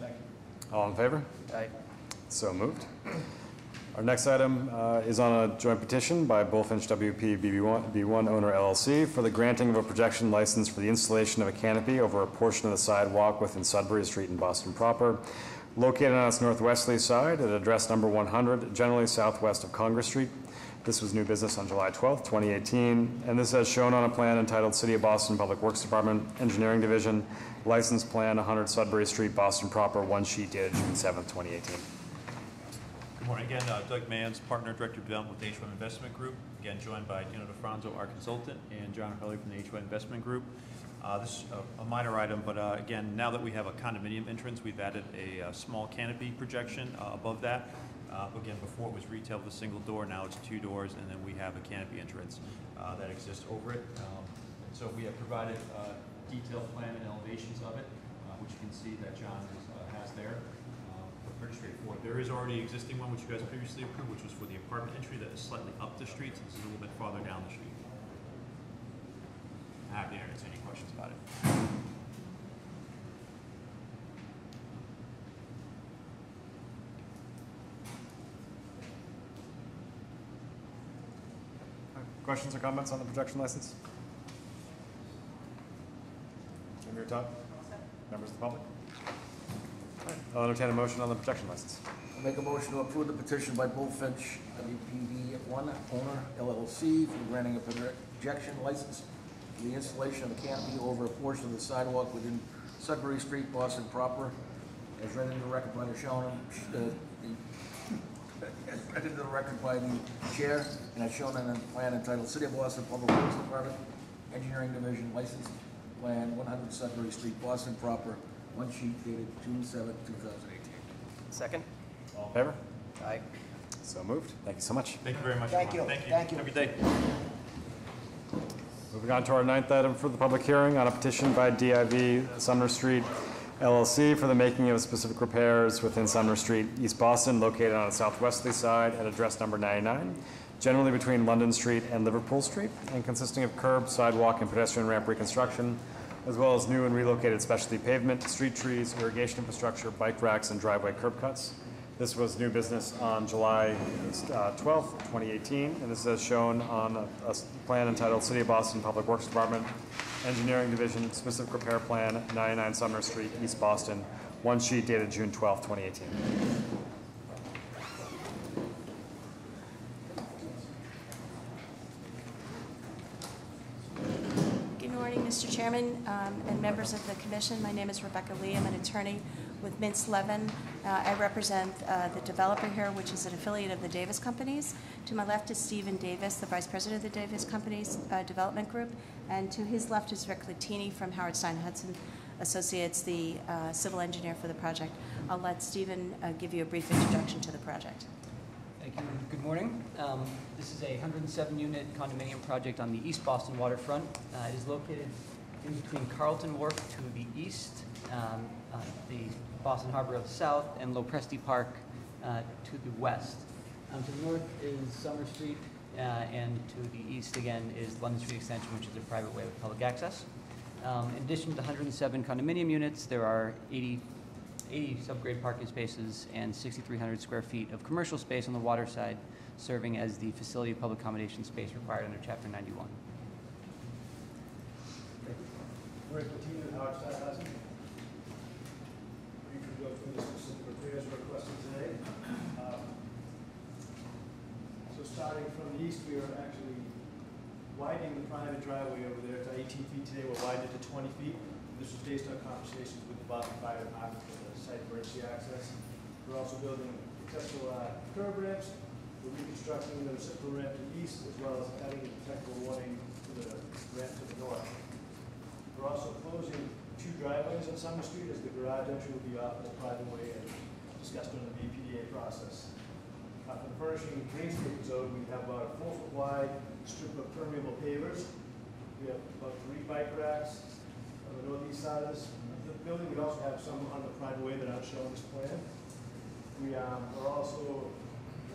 Second. All in favor? Aye. So moved. Our next item is on a joint petition by Bullfinch WPB1 Owner LLC for the granting of a projection license for the installation of a canopy over a portion of the sidewalk within Sudbury Street in Boston proper, located on its northwesterly side at address number 100, generally southwest of Congress Street. This was new business on July 12th, 2018, and this as shown on a plan entitled City of Boston Public Works Department, Engineering Division, License Plan 100 Sudbury Street, Boston proper, one sheet dated June 7th, 2018. Good morning again, Doug Manns, Partner, Director of Development with H1 Investment Group. Again, joined by Dino DeFranzo, our consultant, and John Hurley from the H1 Investment Group. This is a minor item, but again, now that we have a condominium entrance, we've added a small canopy projection above that. Again, before it was retail with a single door, now it's 2 doors, and then we have a canopy entrance that exists over it. So we have provided detailed plan and elevations of it, which you can see that John has there. Pretty straightforward. There is already existing one which you guys previously approved, which was for the apartment entry that is slightly up the street, so this is a little bit farther down the street. Happy to answer any questions about it. Questions or comments on the projection license? From your top? Members of the public? All right, I'll entertain a motion on the projection license. I'll make a motion to approve the petition by Bullfinch WPD 1 owner LLC for granting a projection license for the installation of a canopy over a portion of the sidewalk within Sudbury Street, Boston proper, as read into the record by the shown, as read into the record by the chair, and as shown in a plan entitled City of Boston Public Works Department, Engineering Division, License Plan 100 Sudbury Street, Boston proper, one sheet dated June 7, 2018. Second? All in favor? Aye. So moved. Thank you so much. Thank you very much. Thank you. Thank you. Thank you. Have a good day. Moving on to our 9th item for the public hearing on a petition by DIV Sumner Street LLC for the making of specific repairs within Sumner Street, East Boston, located on a southwesterly side at address number 99, generally between London Street and Liverpool Street, and consisting of curb, sidewalk, and pedestrian ramp reconstruction, as well as new and relocated specialty pavement, street trees, irrigation infrastructure, bike racks, and driveway curb cuts. This was new business on July 12th, 2018, and this is as shown on a plan entitled City of Boston Public Works Department, Engineering Division, Specific Repair Plan, 99 Sumner Street, East Boston, one sheet dated June 12th, 2018. Good morning, Mr. Chairman and members of the commission. My name is Rebecca Lee. I'm an attorney with Mintz Levin. I represent the developer here, which is an affiliate of the Davis Companies. To my left is Stephen Davis, the vice president of the Davis Companies Development Group, and to his left is Rick Latini from Howard Stein Hudson Associates, the civil engineer for the project. I'll let Stephen give you a brief introduction to the project. Thank you. Good morning. This is a 107-unit condominium project on the East Boston waterfront. It is located in between Carlton Wharf to the east, the Boston Harbor of the south, and Lopresti Park to the west. To the north is Summer Street, and to the east again is London Street Extension, which is a private way with public access. In addition to the 107 condominium units, there are 80 subgrade parking spaces and 6,300 square feet of commercial space on the water side, serving as the facility of public accommodation space required under Chapter 91. Rick Latino, Howard Stein Hudson. You can go through the specific repairs requested today. So starting from the east, we are actually widening the private driveway over there to 18 feet today. We're widening it to 20 feet. This was based on conversations with the Boston Fire Department for the site emergency access. We're also building accessible curb ramps. We're reconstructing the reciprocal ramp to the east, as well as adding a detectable warning to the ramp to the north. We're also closing 2 driveways on Summer Street, as the garage entry will be off the private way and discussed during the BPDA process. For the furnishing green-screen zone, we have about a 4-foot wide strip of permeable pavers. We have about 3 bike racks on the northeast side of the building. We also have some on the private way that aren't shown on this plan. We are also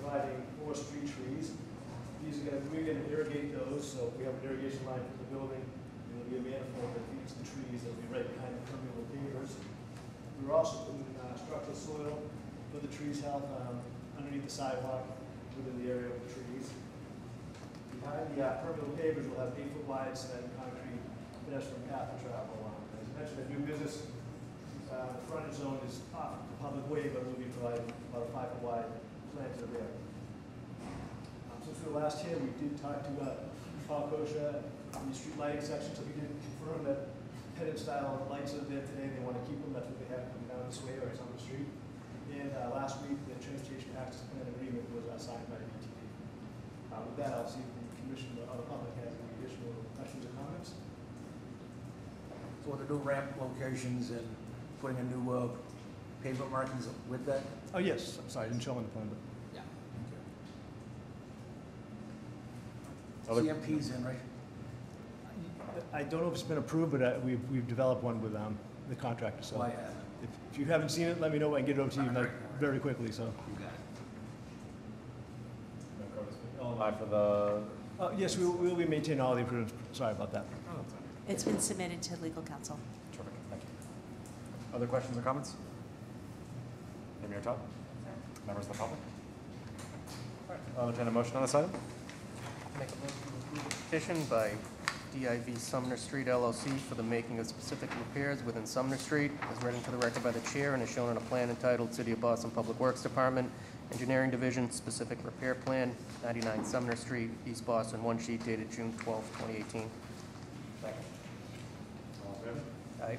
providing 4 street trees. We're going to irrigate those, so we have an irrigation line for the building. There'll be a manifold that feeds the trees that'll be right behind the permeable pavers. We're also putting structural soil for the trees' health underneath the sidewalk within the area of the trees. Behind the permeable pavers, we'll have 8-foot wide cement concrete pedestrian path to travel along. As I mentioned, the new business, the frontage zone is off the public way, but we'll be providing about a 5-foot wide planter there. Since we were last here, we did talk to Paul Kosha in the street lighting section, so we did confirm that headed style lights are there today. They want to keep them. That's what they have coming down this way or it's on the street. And last week, the transportation access plan agreement was signed by the BTD. With that, I'll see if the commission or the public has any additional questions or comments. So the new ramp locations and putting a new pavement markings with that? Oh, yes. I'm sorry, I didn't show on the plan, but. Yeah. CMP's in, right? I don't know if it's been approved, but we've developed one with the contractor, so. Well, I have. If you haven't seen it, let me know. I can get it over to you very quickly, so. You got it. LMI for the... Yes, we will be maintaining all the improvements. Sorry about that. It's been submitted to legal counsel. Terrific, thank you. Other questions or comments? Amy or Todd? Members of the public? All right, I'll entertain a motion on this item. Make a motion to approve a petition by DIV Sumner Street LLC for the making of specific repairs within Sumner Street, as read into the record by the chair and is shown on a plan entitled City of Boston Public Works Department, Engineering Division, Specific Repair Plan, 99 Sumner Street, East Boston, one sheet dated June 12, 2018. Second. All in favor? Aye.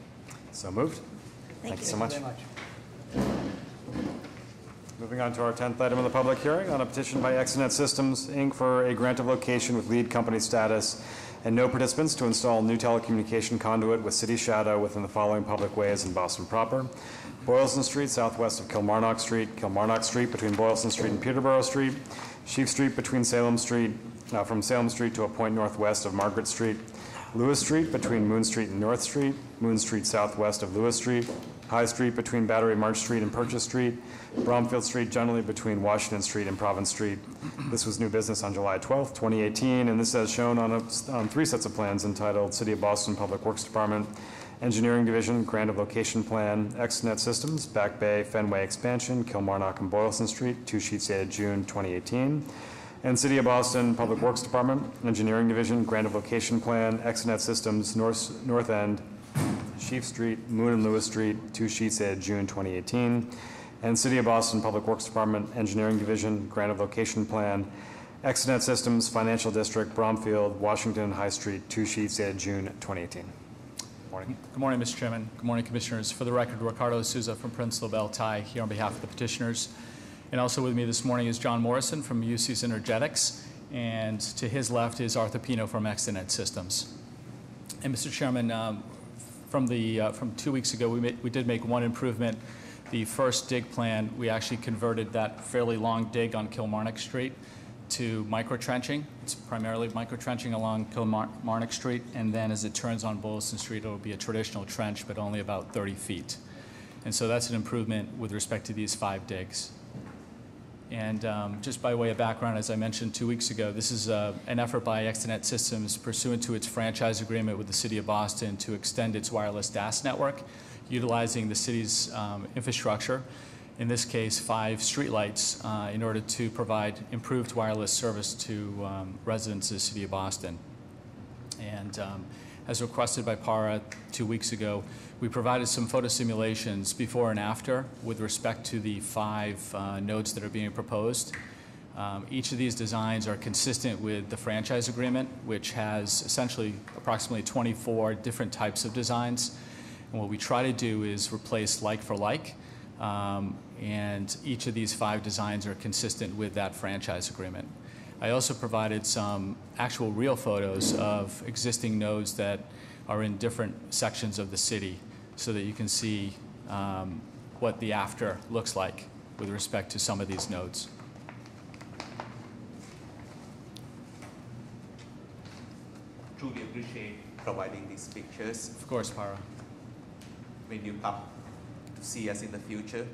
So moved. Thank you so much. Very much. Moving on to our 10th item of the public hearing on a petition by Exonet Systems, Inc. for a grant of location with lead company status and no participants to install new telecommunication conduit with city shadow within the following public ways in Boston proper: Boylston Street southwest of Kilmarnock Street between Boylston Street and Peterborough Street, Sheep Street between Salem Street, from Salem Street to a point northwest of Margaret Street, Lewis Street between Moon Street and North Street, Moon Street southwest of Lewis Street, High Street between Battery March Street and Purchase Street, Bromfield Street generally between Washington Street and Province Street. This was new business on July 12th, 2018, and this is shown on 3 sets of plans entitled City of Boston Public Works Department, Engineering Division, Grant of Location Plan, Exonet Systems, Back Bay, Fenway Expansion, Kilmarnock and Boylston Street, 2 sheets dated June 2018. And City of Boston Public Works Department, Engineering Division, Grant of Location Plan, Exonet Systems, North End, Sheep Street, Moon and Lewis Street, 2 sheets dated June 2018. And City of Boston Public Works Department, Engineering Division, Grant of Location Plan, Exonet Systems, Financial District, Bromfield, Washington, High Street, 2 sheets dated June 2018. Morning. Good morning, Mr. Chairman. Good morning, Commissioners. For the record, Ricardo Souza from Prince LaBelle Thai here on behalf of the petitioners. And also with me this morning is John Morrison from UC's Energetics, and to his left is Arthur Pino from Exonet Systems. And Mr. Chairman, from 2 weeks ago, we did make one improvement. The first dig plan, we actually converted that fairly long dig on Kilmarnock Street to micro-trenching. It's primarily micro-trenching along Kilmarnock Street, and then as it turns on Boylston Street, it'll be a traditional trench, but only about 30 feet. And so that's an improvement with respect to these 5 digs. And just by way of background, as I mentioned 2 weeks ago, this is an effort by Exonet Systems pursuant to its franchise agreement with the City of Boston to extend its wireless DAS network, utilizing the city's infrastructure, in this case 5 streetlights, in order to provide improved wireless service to residents of the City of Boston. And as requested by PARA 2 weeks ago, we provided some photo simulations before and after with respect to the 5 nodes that are being proposed. Each of these designs are consistent with the franchise agreement, which has essentially approximately 24 different types of designs. And what we try to do is replace like for like, and each of these 5 designs are consistent with that franchise agreement. I also provided some actual real photos of existing nodes that are in different sections of the city so that you can see what the after looks like with respect to some of these nodes. Truly appreciate providing these pictures. Of course, Para. When you come to see us in the future,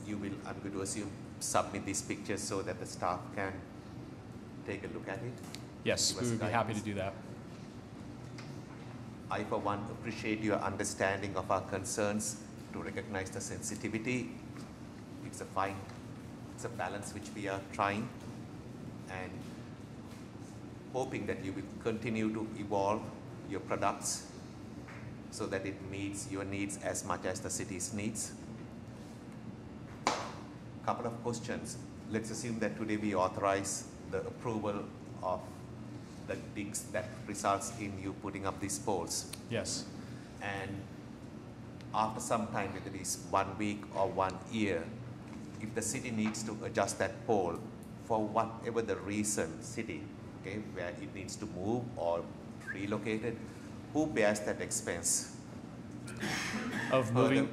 you will, I'm going to assume, submit these pictures so that the staff can take a look at it? Yes, we would be happy to do that. I, for one, appreciate your understanding of our concerns to recognize the sensitivity. It's a balance which we are trying, and hoping that you will continue to evolve your products so that it meets your needs as much as the city's needs. Couple of questions. Let's assume that today we authorize the approval of the digs that results in you putting up these poles. Yes. And after some time, whether it is 1 week or 1 year, if the city needs to adjust that pole for whatever the reason, city, okay, where it needs to move or relocate it, who bears that expense? Of moving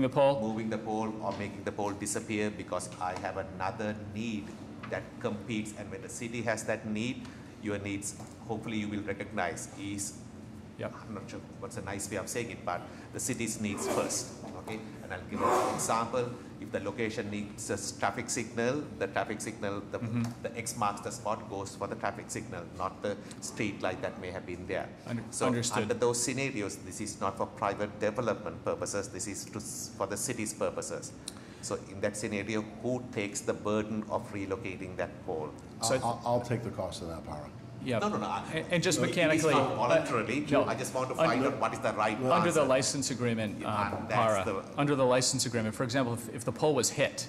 the pole? Moving the pole or making the pole disappear because I have another need that competes, and when the city has that need, your needs, hopefully you will recognize, is, I'm not sure what's a nice way of saying it, but the city's needs first, okay? And I'll give an example. If the location needs a traffic signal, the traffic signal, the X marks the spot goes for the traffic signal, not the street light that may have been there. So Understood. under those scenarios, this is not for private development purposes, this is for the city's purposes. So in that scenario, who takes the burden of relocating that pole? I'll take the cost of that, Para. Yeah. No. And just mechanically. It's not voluntarily. No. I just want to find out what is the right answer. Under the license agreement, Para, under the license agreement, for example, if the pole was hit,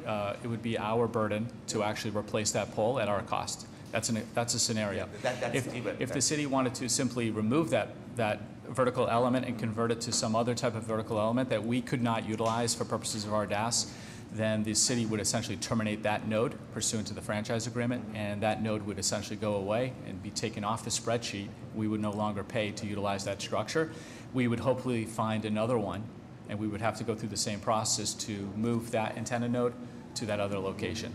it would be our burden to actually replace that pole at our cost. That's a scenario. If the city wanted to simply remove that vertical element and convert it to some other type of vertical element that we could not utilize for purposes of our DAS, then the city would essentially terminate that node pursuant to the franchise agreement, and that node would essentially go away and be taken off the spreadsheet. We would no longer pay to utilize that structure. We would hopefully find another one, and we would have to go through the same process to move that antenna node to that other location.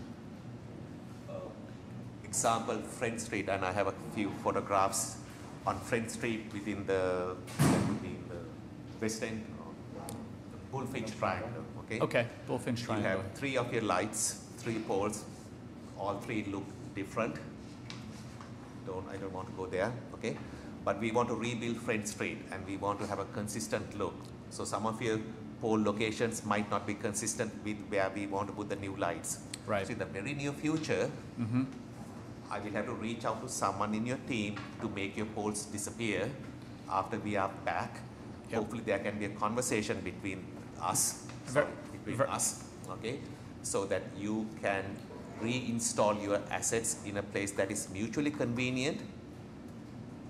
Example, Friend Street, and I have a few photographs on Friend Street within the West End, the Bullfinch Triangle. Okay, Bullfinch Triangle. You have 3 of your lights, 3 poles. All 3 look different. I don't want to go there. Okay, but we want to rebuild Friend Street, and we want to have a consistent look. So some of your pole locations might not be consistent with where we want to put the new lights. Right. So in the very near future, I will have to reach out to someone in your team to make your poles disappear after we are back. Yep. Hopefully there can be a conversation between us, okay, so that you can reinstall your assets in a place that is mutually convenient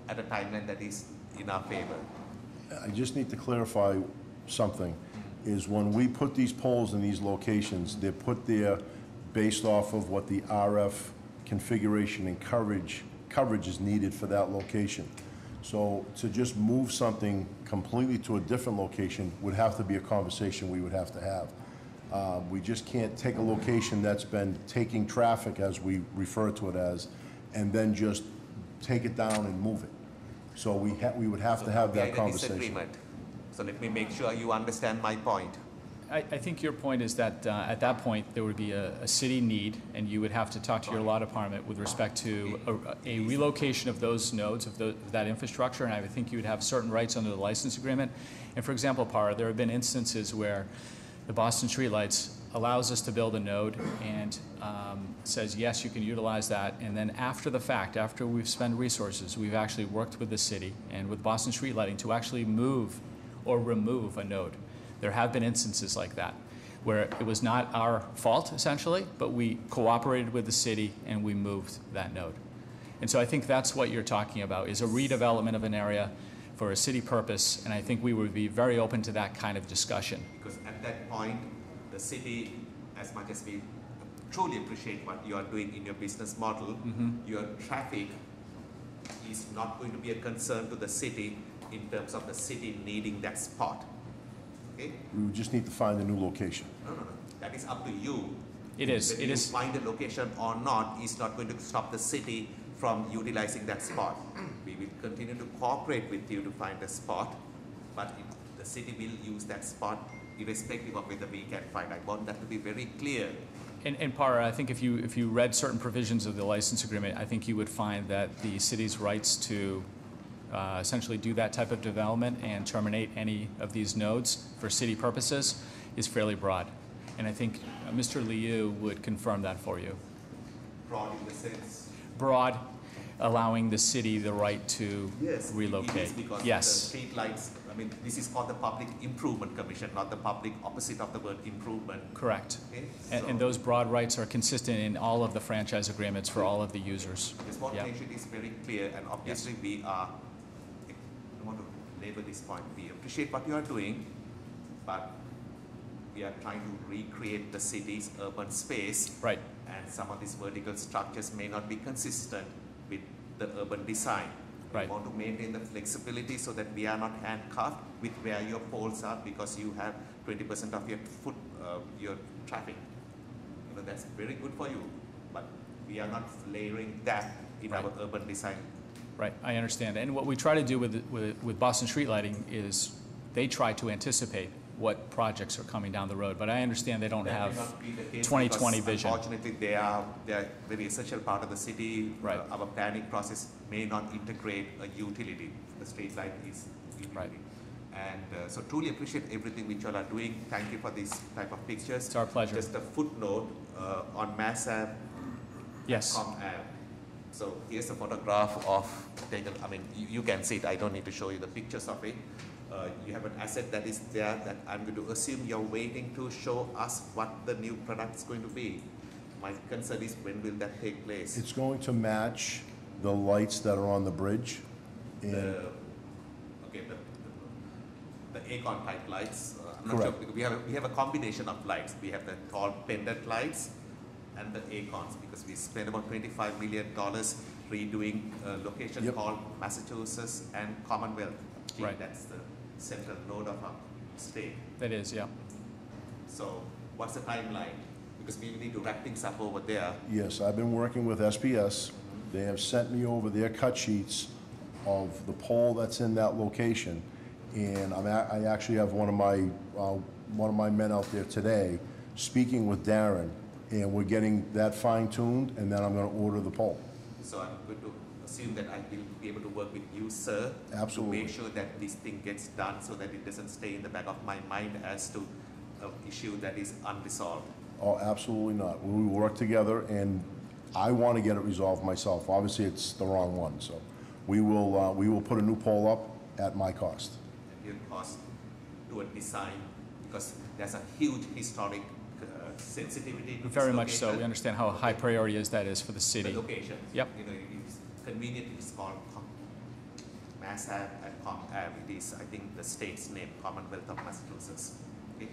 at a timeline that is in our favor. I just need to clarify something, is when we put these poles in these locations, they're put there based off of what the RF configuration and coverage is needed for that location. So to just move something completely to a different location would have to be a conversation we would have to have. We just can't take a location that's been taking traffic, as we refer to it as, and then just take it down and move it. So we would have to have that conversation. So let me make sure you understand my point. I think your point is that at that point there would be a city need, and you would have to talk to your law department with respect to a relocation of those nodes, of that infrastructure, and I would think you would have certain rights under the license agreement. And for example, Para, there have been instances where the Boston Streetlights allows us to build a node and says, yes, you can utilize that, and then after the fact, after we've spent resources, we've actually worked with the city and with Boston Street Lighting to actually move or remove a node. There have been instances like that, where it was not our fault, essentially, but we cooperated with the city and we moved that node. And so I think that's what you're talking about, is a redevelopment of an area for a city purpose, and I think we would be very open to that kind of discussion. Because at that point, the city, as much as we truly appreciate what you are doing in your business model, your traffic is not going to be a concern to the city in terms of the city needing that spot. Okay? We would just need to find a new location. No. That is up to you. It is. Whether you find a location or not is not going to stop the city from utilizing that spot. We will continue to cooperate with you to find a spot, but the city will use that spot irrespective of whether we can find. I want that to be very clear. And Para, I think if you read certain provisions of the license agreement, I think you would find that the city's rights to essentially do that type of development and terminate any of these nodes for city purposes is fairly broad. And I think Mr. Liu would confirm that for you. Broad in the sense? Broad, allowing the city the right to relocate. It is because yes. the street lights, I mean, this is called the Public Improvement Commission, not the public opposite of the word improvement. Correct. Okay? And those broad rights are consistent in all of the franchise agreements for all of the users. This one Yeah. nation is very clear, and obviously we are, I want to label this point, we appreciate what you are doing, but we are trying to recreate the city's urban space. Right. And some of these vertical structures may not be consistent with the urban design. Right. We want to maintain the flexibility so that we are not handcuffed with where your poles are because you have 20% of your traffic. You know, that's very good for you, but we are not layering that in Right. our urban design. Right, I understand. And what we try to do with Boston Street Lighting is they try to anticipate what projects are coming down the road, but I understand they don't That have may not be the case 2020 because vision. Unfortunately, they are very essential part of the city. Right. Our planning process may not integrate a utility. The street light is utility. Right. And so truly appreciate everything which you all are doing. Thank you for this type of pictures. It's our pleasure. Just a footnote on Mass Ave, Yes. Com Ave. So here's a photograph of, I mean, you can see it. I don't need to show you the pictures of it. You have an asset that is there that I'm going to assume you're waiting to show us what the new product is going to be. My concern is when will that take place? It's going to match the lights that are on the bridge. And The Acorn type lights. I'm not Correct. sure, because we have a combination of lights. We have the tall pendant lights and the Acorns, because we spent about $25 million redoing a location Yep. called Massachusetts and Commonwealth. Right. That's the central node of our state. That is, yeah. So what's the timeline? Because we need to wrap things up over there. yes, I've been working with SPS. They have sent me over their cut sheets of the pole that's in that location. And I actually have one of my men out there today speaking with Darren, and we're getting that fine tuned, and then I'm going to order the pole. So I'm going to assume that I will be able to work with you, sir. Absolutely. To make sure that this thing gets done so that it doesn't stay in the back of my mind as to an issue that is unresolved. Oh, absolutely not. We work together, and I want to get it resolved myself. Obviously, it's the wrong one, so we will put a new pole up at my cost. At your cost to a design, because there's a huge historic sensitivity to Very this much so. We location. understand how high priority is that is for the city. The location. Yep. You know, it's convenient. It's called Mass Ave and Com Ave. It is, I think, the state's name, Commonwealth of Massachusetts. Okay?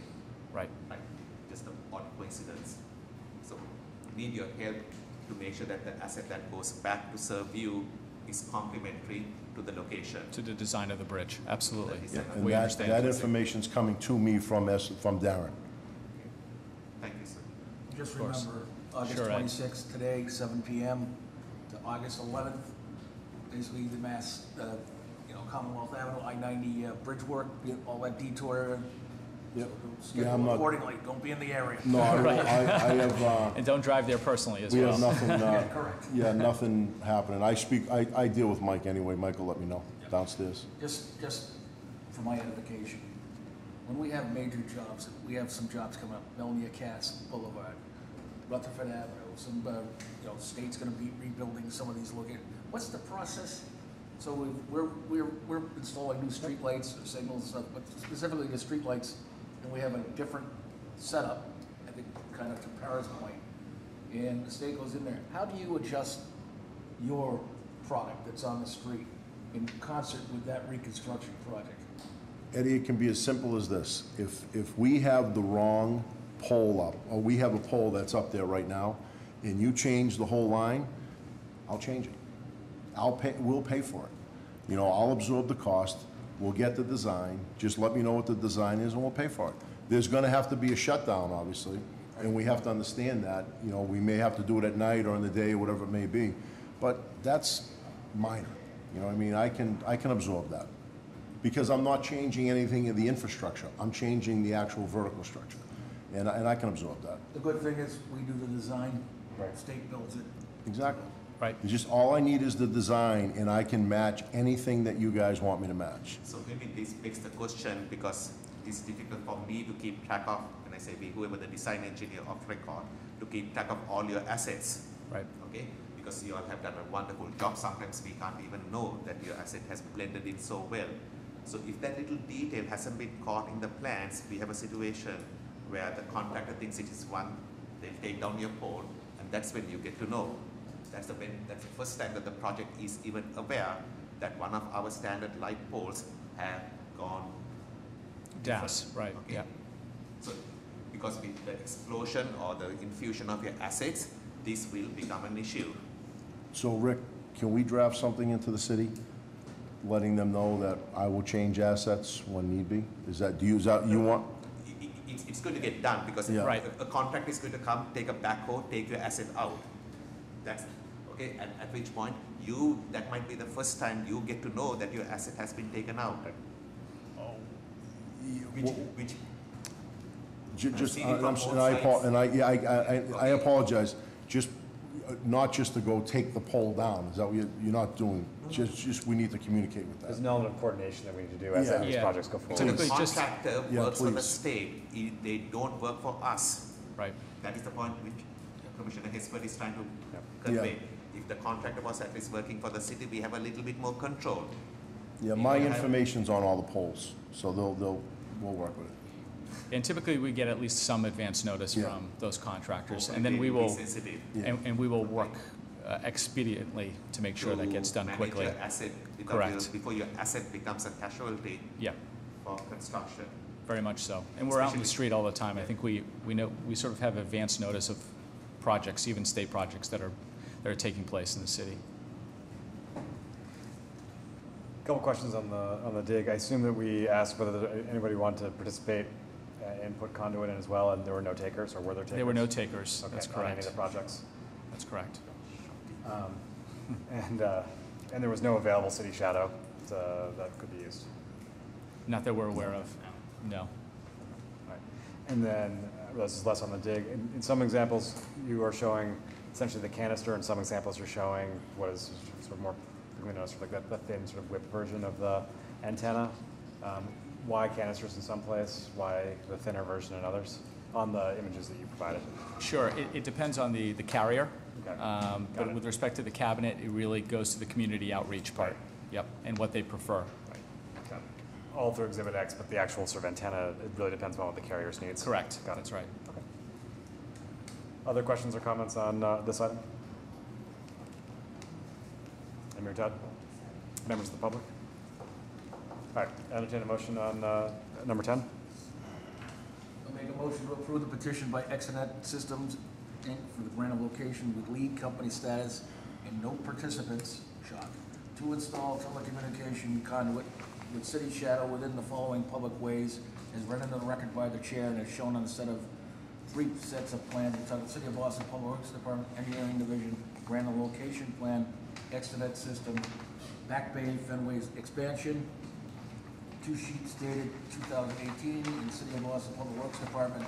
Right. Right. Just an odd coincidence. So, need your help to make sure that the asset that goes back to serve you is complementary to the location. To the design of the bridge, absolutely. Yeah, And We that understand. information's coming to me from Darren. Thank you, sir. Just Of course. remember, August Sure, Ed. 26th, today, 7 PM to August 11th, basically the Commonwealth Avenue, I-90 bridge work, all that detour. Yep. So Yeah, I'm schedule not- accordingly, don't be in the area. No, I have, And don't drive there personally as we well. have nothing, correct. yeah, nothing happening. I deal with Mike anyway. Mike will let me know downstairs. Just for my edification, when we have major jobs, we have some jobs coming up, Melnia Cass Boulevard, Rutherford Avenue, some, state's gonna be rebuilding some of these what's the process? So we're installing new streetlights, signals, stuff, but specifically the streetlights, and we have a different setup, I think, kind of to Paris point, and the state goes in there. How do you adjust your product that's on the street in concert with that reconstruction project? Eddie, it can be as simple as this. If we have the wrong pole up, or we have a pole that's up there right now, and you change the whole line, I'll change it. We'll pay for it. I'll absorb the cost, we'll get the design, just let me know what the design is and we'll pay for it. There's gonna have to be a shutdown, obviously, and we have to understand that. We may have to do it at night or in the day, whatever it may be, but that's minor. I can absorb that. Because I'm not changing anything in the infrastructure, I'm changing the actual vertical structure, and I can absorb that. The good thing is, we do the design, state builds it. Exactly. Right. It's just, all I need is the design, and I can match anything that you guys want me to match. So maybe this begs the question, because it's difficult for me to keep track of, when I say we, whoever the design engineer of record, to keep track of all your assets. Right. Okay? Because you all have done a wonderful job. Sometimes we can't even know that your asset has blended in so well. So if that little detail hasn't been caught in the plans, we have a situation where the contractor thinks it is one, they'll take down your pole, and that's when you get to know. That's the first time that the project is even aware that one of our standard light poles have gone DAS, different. right, Okay. yeah. So because with the explosion or the infusion of your assets, this will become an issue. So Rick, can we draft something into the city, letting them know that I will change assets when need be? Is that you want? It's going to get done because Yeah. Right. a contract is going to come, take a backhoe, take your asset out. That's okay. And at which point that might be the first time you get to know that your asset has been taken out. Which Just, seen it from both I apologize, just, not just to go take the pole down, is that what you're not doing? Just, we need to communicate with There's that. an element of coordination that we need to do as Yeah. these Yeah. projects go forward. Typically, the just- contractor Yeah, works for the please. state. They don't work for us. Right. That is the point which Commissioner Hesford is trying to Yeah. convey. If the contractor was at least working for the city, we have a little bit more control. Yeah, my information's on all the poles, so we'll work with it. And typically, we get at least some advance notice Yeah. from those contractors, Hopefully and then they we will be will, sensitive. Yeah. and we will work expediently to make sure that gets done manage quickly. your asset because Correct. before your asset becomes a casualty Yeah, for construction. very much so. And we're out in the Especially- street all the time. I think we know, we sort of have advance notice of projects, even state projects that are taking place in the city. Couple questions on the dig. I assume that we asked whether anybody wanted to participate and put conduit in as well, and there were no takers, or were there takers? There were no takers, Okay, that's on any of correct. the projects? That's correct. And there was no available city shadow that could be used? Not that we're aware of, no. Right. And then, this is less on the dig. In some examples, you are showing essentially the canister, and some examples you're showing what is sort of more, like that thin sort of whipped version of the antenna. Why canisters in some place? Why the thinner version in others? On the images that you provided. Sure, it depends on the carrier. Okay. But it. with respect to the cabinet, it really goes to the community outreach part. Yep, and what they prefer. Right. Got it. All through Exhibit X, but the actual sort of antenna, it really depends on what the carrier's needs. Correct, Got it. that's right. Okay. Other questions or comments on this item? Amir Todd? Members of the public? All right, entertain a motion on number 10. I'll make a motion to approve the petition by Exonet Systems, Inc. for the grant of location with lead company status and no participants, shock, to install telecommunication conduit with city shadow within the following public ways as read into the record by the chair and as shown on a set of 3 sets of plans entitled City of Boston Public Works Department Engineering Division Grant of Location Plan, Exonet System, Back Bay Fenway's expansion, 2 sheets dated 2018 in the City of Boston Public Works Department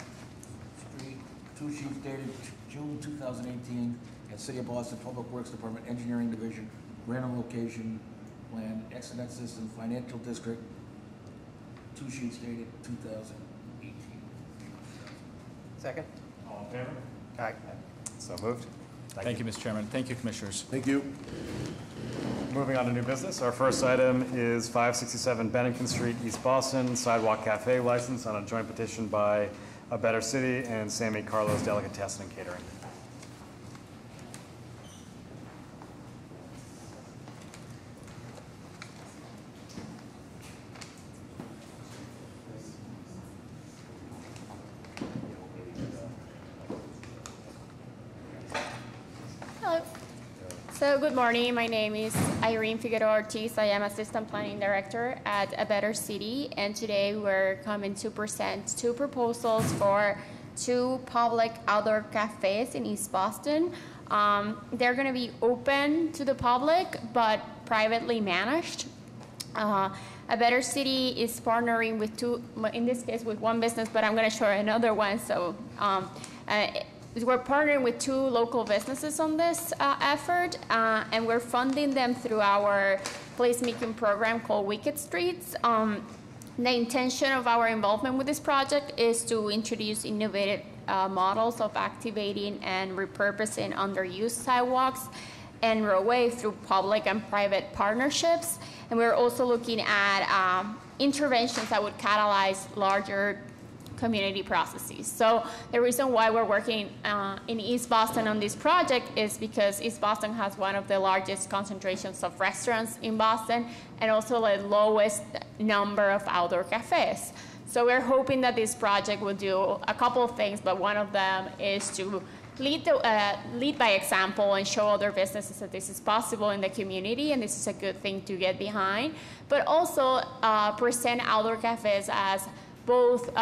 Street, 2 sheets dated June 2018 at City of Boston Public Works Department Engineering Division, Grant of Location Plan, Exonet System, Financial District, 2 sheets dated 2018. Second? All in favor? Aye. So moved. Thank you, Mr. Chairman. Thank you, Commissioners. Thank you. Moving on to new business, our first item is 567 Bennington Street, East Boston, Sidewalk Cafe license on a joint petition by A Better City and Sammy Carlos Delicatessen and Catering. Hello. So good morning. My name is Irene Figueroa Ortiz. I am Assistant Planning Director at A Better City, and today we're coming to present 2 proposals for 2 public outdoor cafes in East Boston. They're going to be open to the public, but privately managed. A Better City is partnering with 2, in this case with 1 business, but I'm going to show another one. So we're partnering with 2 local businesses on this effort, and we're funding them through our placemaking program called Wicked Streets. The intention of our involvement with this project is to introduce innovative models of activating and repurposing underused sidewalks and roadway through public and private partnerships. And we're also looking at interventions that would catalyze larger community processes. So the reason why we're working in East Boston on this project is because East Boston has one of the largest concentrations of restaurants in Boston and also the lowest number of outdoor cafes. So we're hoping that this project will do a couple of things, but one of them is to lead by example and show other businesses that this is possible in the community, and this is a good thing to get behind, but also present outdoor cafes as both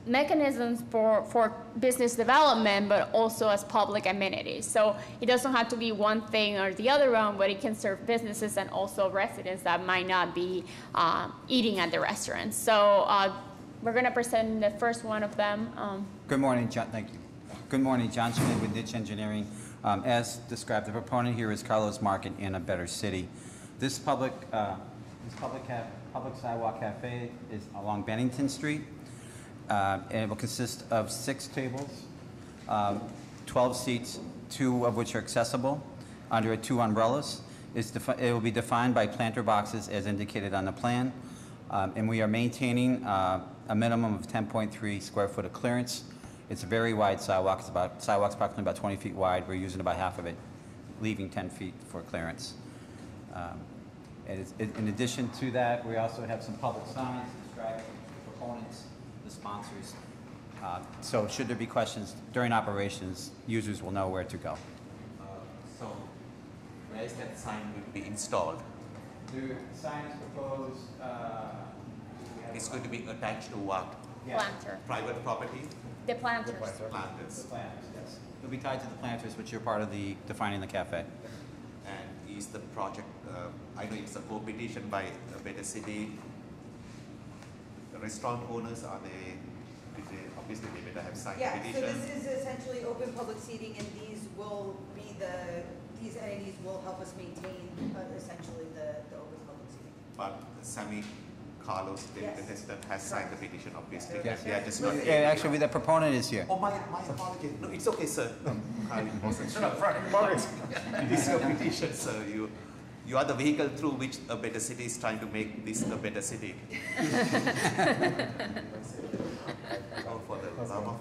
mechanisms for business development, but also as public amenities. So it doesn't have to be one thing or the other one, but it can serve businesses and also residents that might not be eating at the restaurants. So we're going to present the first one of them. Good morning, John. Thank you. Good morning, John Schmidt with Ditch Engineering. As described, the proponent here is Carlos Market in A Better City. This public sidewalk cafe is along Bennington Street, and it will consist of 6 tables, 12 seats, 2 of which are accessible under 2 umbrellas. It will be defined by planter boxes as indicated on the plan, and we are maintaining a minimum of 10.3 square foot of clearance. It's a very wide sidewalk. Sidewalk's approximately about 20 feet wide. We're using about half of it, leaving 10 feet for clearance. In addition to that, we also have some public signs describing the proponents, the sponsors. So should there be questions during operations, users will know where to go. So where is that sign will be installed? The sign is proposed. It's going to be attached to what? Planter. Private property? The planters. Planters. The planters, yes. It'll be tied to the planters, which are part of the defining the cafe. And is the project, I know it's a co-petition by A Better City. The restaurant owners, obviously they better have signed Yeah, petition? so this is essentially open public seating, and these entities will help us maintain essentially the open public seating. But Sammy Carlos, the contestant, has signed the petition, obviously. Yes. They are just not Yeah, actually, the proponent is here. Oh, my apologies. No, it's okay, sir. I wasn't sure. It is your petition, sir. You are the vehicle through which A Better City is trying to make this a better city. Oh, for the love of God.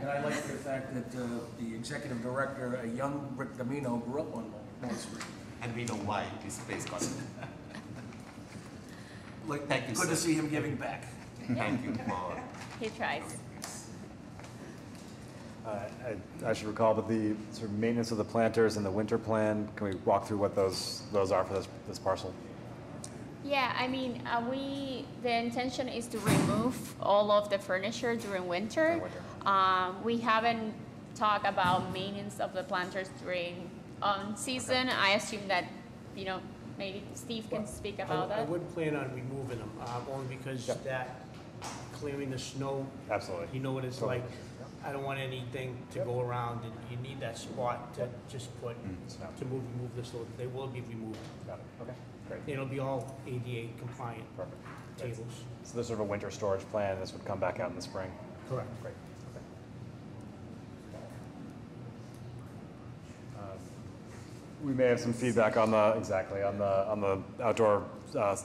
And I like the fact that the executive director, a young Rick Domino, grew up on North Street. And we know why this place got. Thank you, Good to sir. see him giving back. Thank you for. He tries. I should recall, but the sort of maintenance of the planters and the winter plan, can we walk through what those are for this parcel? Yeah, I mean, the intention is to remove all of the furniture during winter. We haven't talked about maintenance of the planters during season. I assume that, maybe Steve can speak about that. I would plan on removing them, only because that clearing the snow. Absolutely. You know what it's like. I don't want anything to go around, and you need that spot to just put, to remove this, so they will be removed. Got it. Okay, great. It'll be all ADA compliant. Perfect. Tables. So there's sort of a winter storage plan, this would come back out in the spring? Correct. Great. We may have some feedback on the outdoor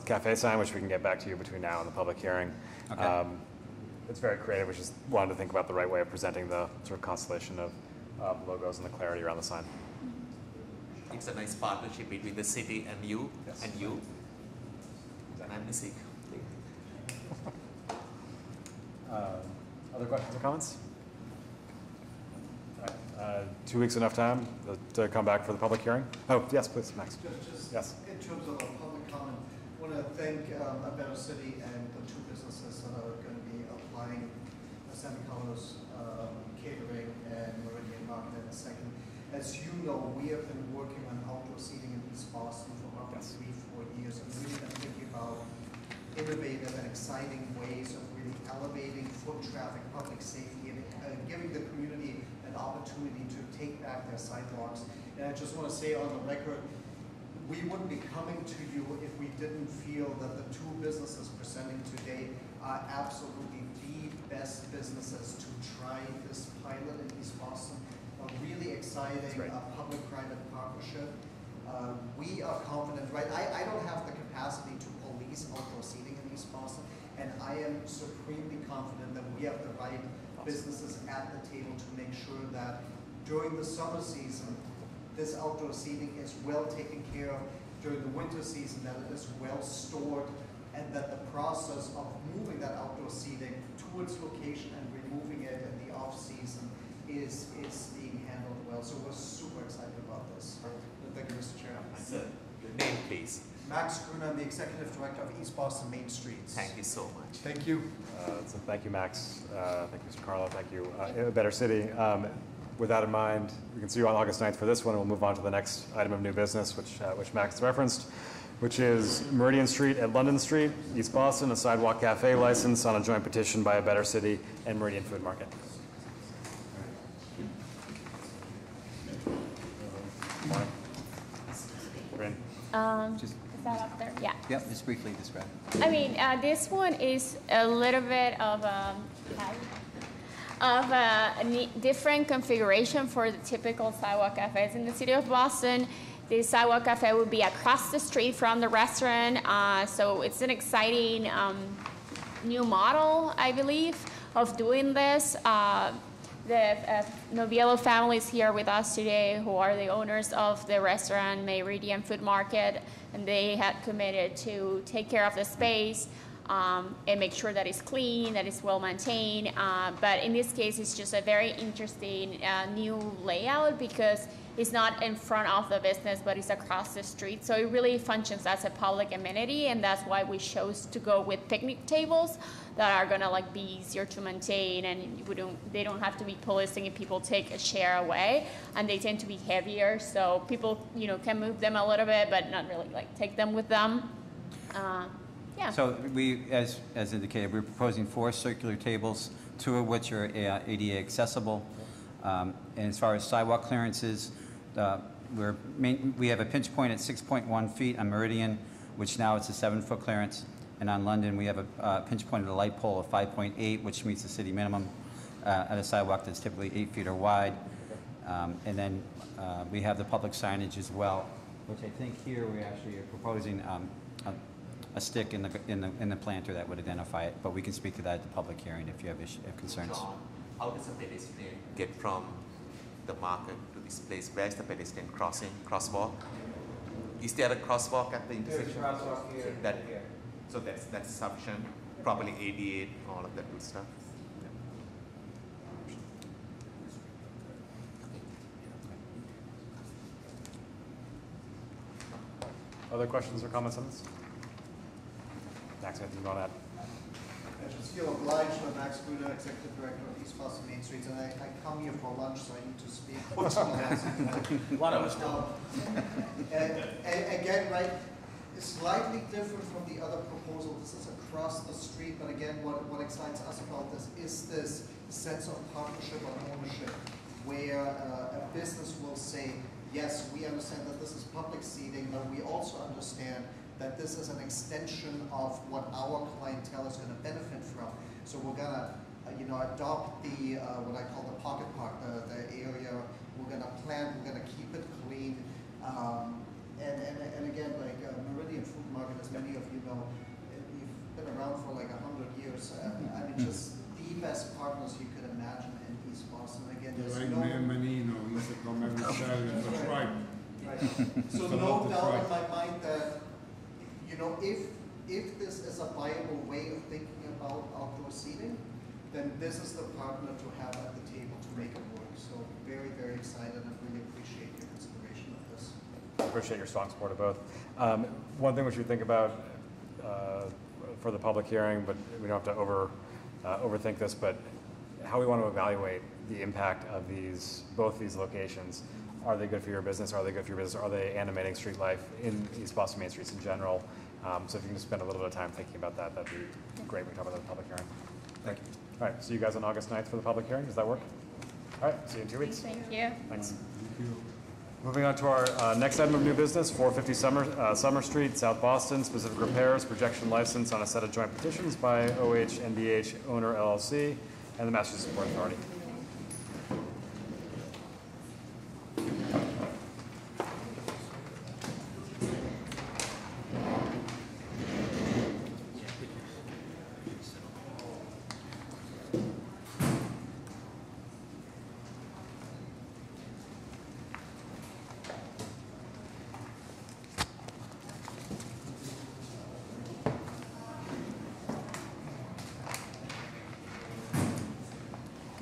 cafe sign, which we can get back to you between now and the public hearing. Okay. It's very creative. We just wanted to think about the right way of presenting the sort of constellation of logos and the clarity around the sign. It's a nice partnership between the city and you, and you. And I'm missing. Other questions or comments? All right. 2 weeks enough time to come back for the public hearing? Oh, yes, please, Max. Yes. In terms of a public comment, I want to thank A Better City and the 2 businesses that are going to be applying Sammy Carlos Catering and Meridian Market in a second. As you know, we have been working on outdoor seating in East Boston for roughly 3-4 years, and we've been thinking about innovative and exciting ways of really elevating foot traffic, public safety, and giving the community an opportunity to take back their sidewalks. And I just want to say on the record, we wouldn't be coming to you if we didn't feel that the 2 businesses presenting today are absolutely the best businesses to try this pilot in East Boston. A really exciting public-private partnership. We are confident, right? I don't have the capacity to police outdoor seating in East Boston, and I am supremely confident that we have the right businesses at the table to make sure that during the summer season, this outdoor seating is well taken care of. During the winter season, that it is well stored, and that the process of moving that outdoor seating to its location and removing it in the off-season is being handled well. So we're super excited about this. Thank you, Mr. Chairman. Sir, your name, please. Max Gruner, I'm the Executive Director of East Boston Main Streets. Thank you so much. Thank you. So thank you, Max. Thank you, Mr. Carlo. Thank you, A Better City. With that in mind, we can see you on August 9th for this one, and we'll move on to the next item of new business, which Max referenced, which is Meridian Street at London Street, East Boston, a sidewalk cafe license on a joint petition by A Better City and Meridian Food Market. Morning. Is that up there? Yeah. Yep, just briefly describe. I mean, this one is a little bit of a different configuration for the typical sidewalk cafes in the city of Boston. The sidewalk cafe would be across the street from the restaurant, so it's an exciting new model, I believe, of doing this. The Noviello family is here with us today, who are the owners of the restaurant Meridian Food Market, and they had committed to take care of the space and make sure that it's clean, that it's well maintained. But in this case, it's just a very interesting new layout because it's not in front of the business, but it's across the street. So it really functions as a public amenity, and that's why we chose to go with picnic tables that are gonna be easier to maintain, and they don't have to be policing if people take a chair away, and they tend to be heavier, so people can move them a little bit, but not really take them with them. Yeah. So we, as indicated, we're proposing 4 circular tables, 2 of which are ADA accessible. And as far as sidewalk clearances, we have a pinch point at 6.1 feet on Meridian, which now it's a 7-foot clearance. And on London, we have a pinch point at a light pole of 5.8, which meets the city minimum at a sidewalk that's typically 8 feet or wide. And then we have the public signage as well, which I think here we actually are proposing a stick in the planter that would identify it. But we can speak to that at the public hearing if you have concerns. John, how does a pedestrian get from the market to this place? Where's the pedestrian crosswalk? Is there a crosswalk at the intersection? There's a crosswalk here. Here. So that's sufficient, properly ADA, all of that good stuff. Other questions or comments on this? Max, anything you want to add? I just feel obliged for Max Gruner, Executive Director of East Boston Main Streets, and I come here for lunch, so I need to speak. One of us do. And again, right, it's slightly different from the other proposal. This is across the street, but again, what excites us about this is this sense of partnership or ownership, where a business will say, yes, we understand that this is public seating, but we also understand that this is an extension of what our clientele is going to benefit from. So we're going to, adopt the what I call the pocket park, the area. We're going to plant. We're going to keep it clean. And again, Meridian Food Market, as many of you know, we've been around for 100 years. I mean, just the best partners you could imagine in East Boston. Again, there's no. Right. So no doubt in my mind that if this is a viable way of thinking about outdoor seating, then this is the partner to have at the table to make it work. So very, very excited and really appreciate your consideration of this. I appreciate your strong support of both. One thing we should think about for the public hearing, but we don't have to overthink this, but how we want to evaluate the impact of both these locations. Are they good for your business? Are they good for your business? Are they animating street life in East Boston Main Streets in general? So if you can just spend a little bit of time thinking about that, that'd be great when we talk about the public hearing. Thank you. All right, see you guys on August 9th for the public hearing. Does that work? All right, see you in 2 weeks. Thank you. Thanks. Moving on to our next item of new business, 450 Summer Street, South Boston, specific repairs, projection license on a set of joint petitions by OH NBH Owner LLC and the Massachusetts Port Authority.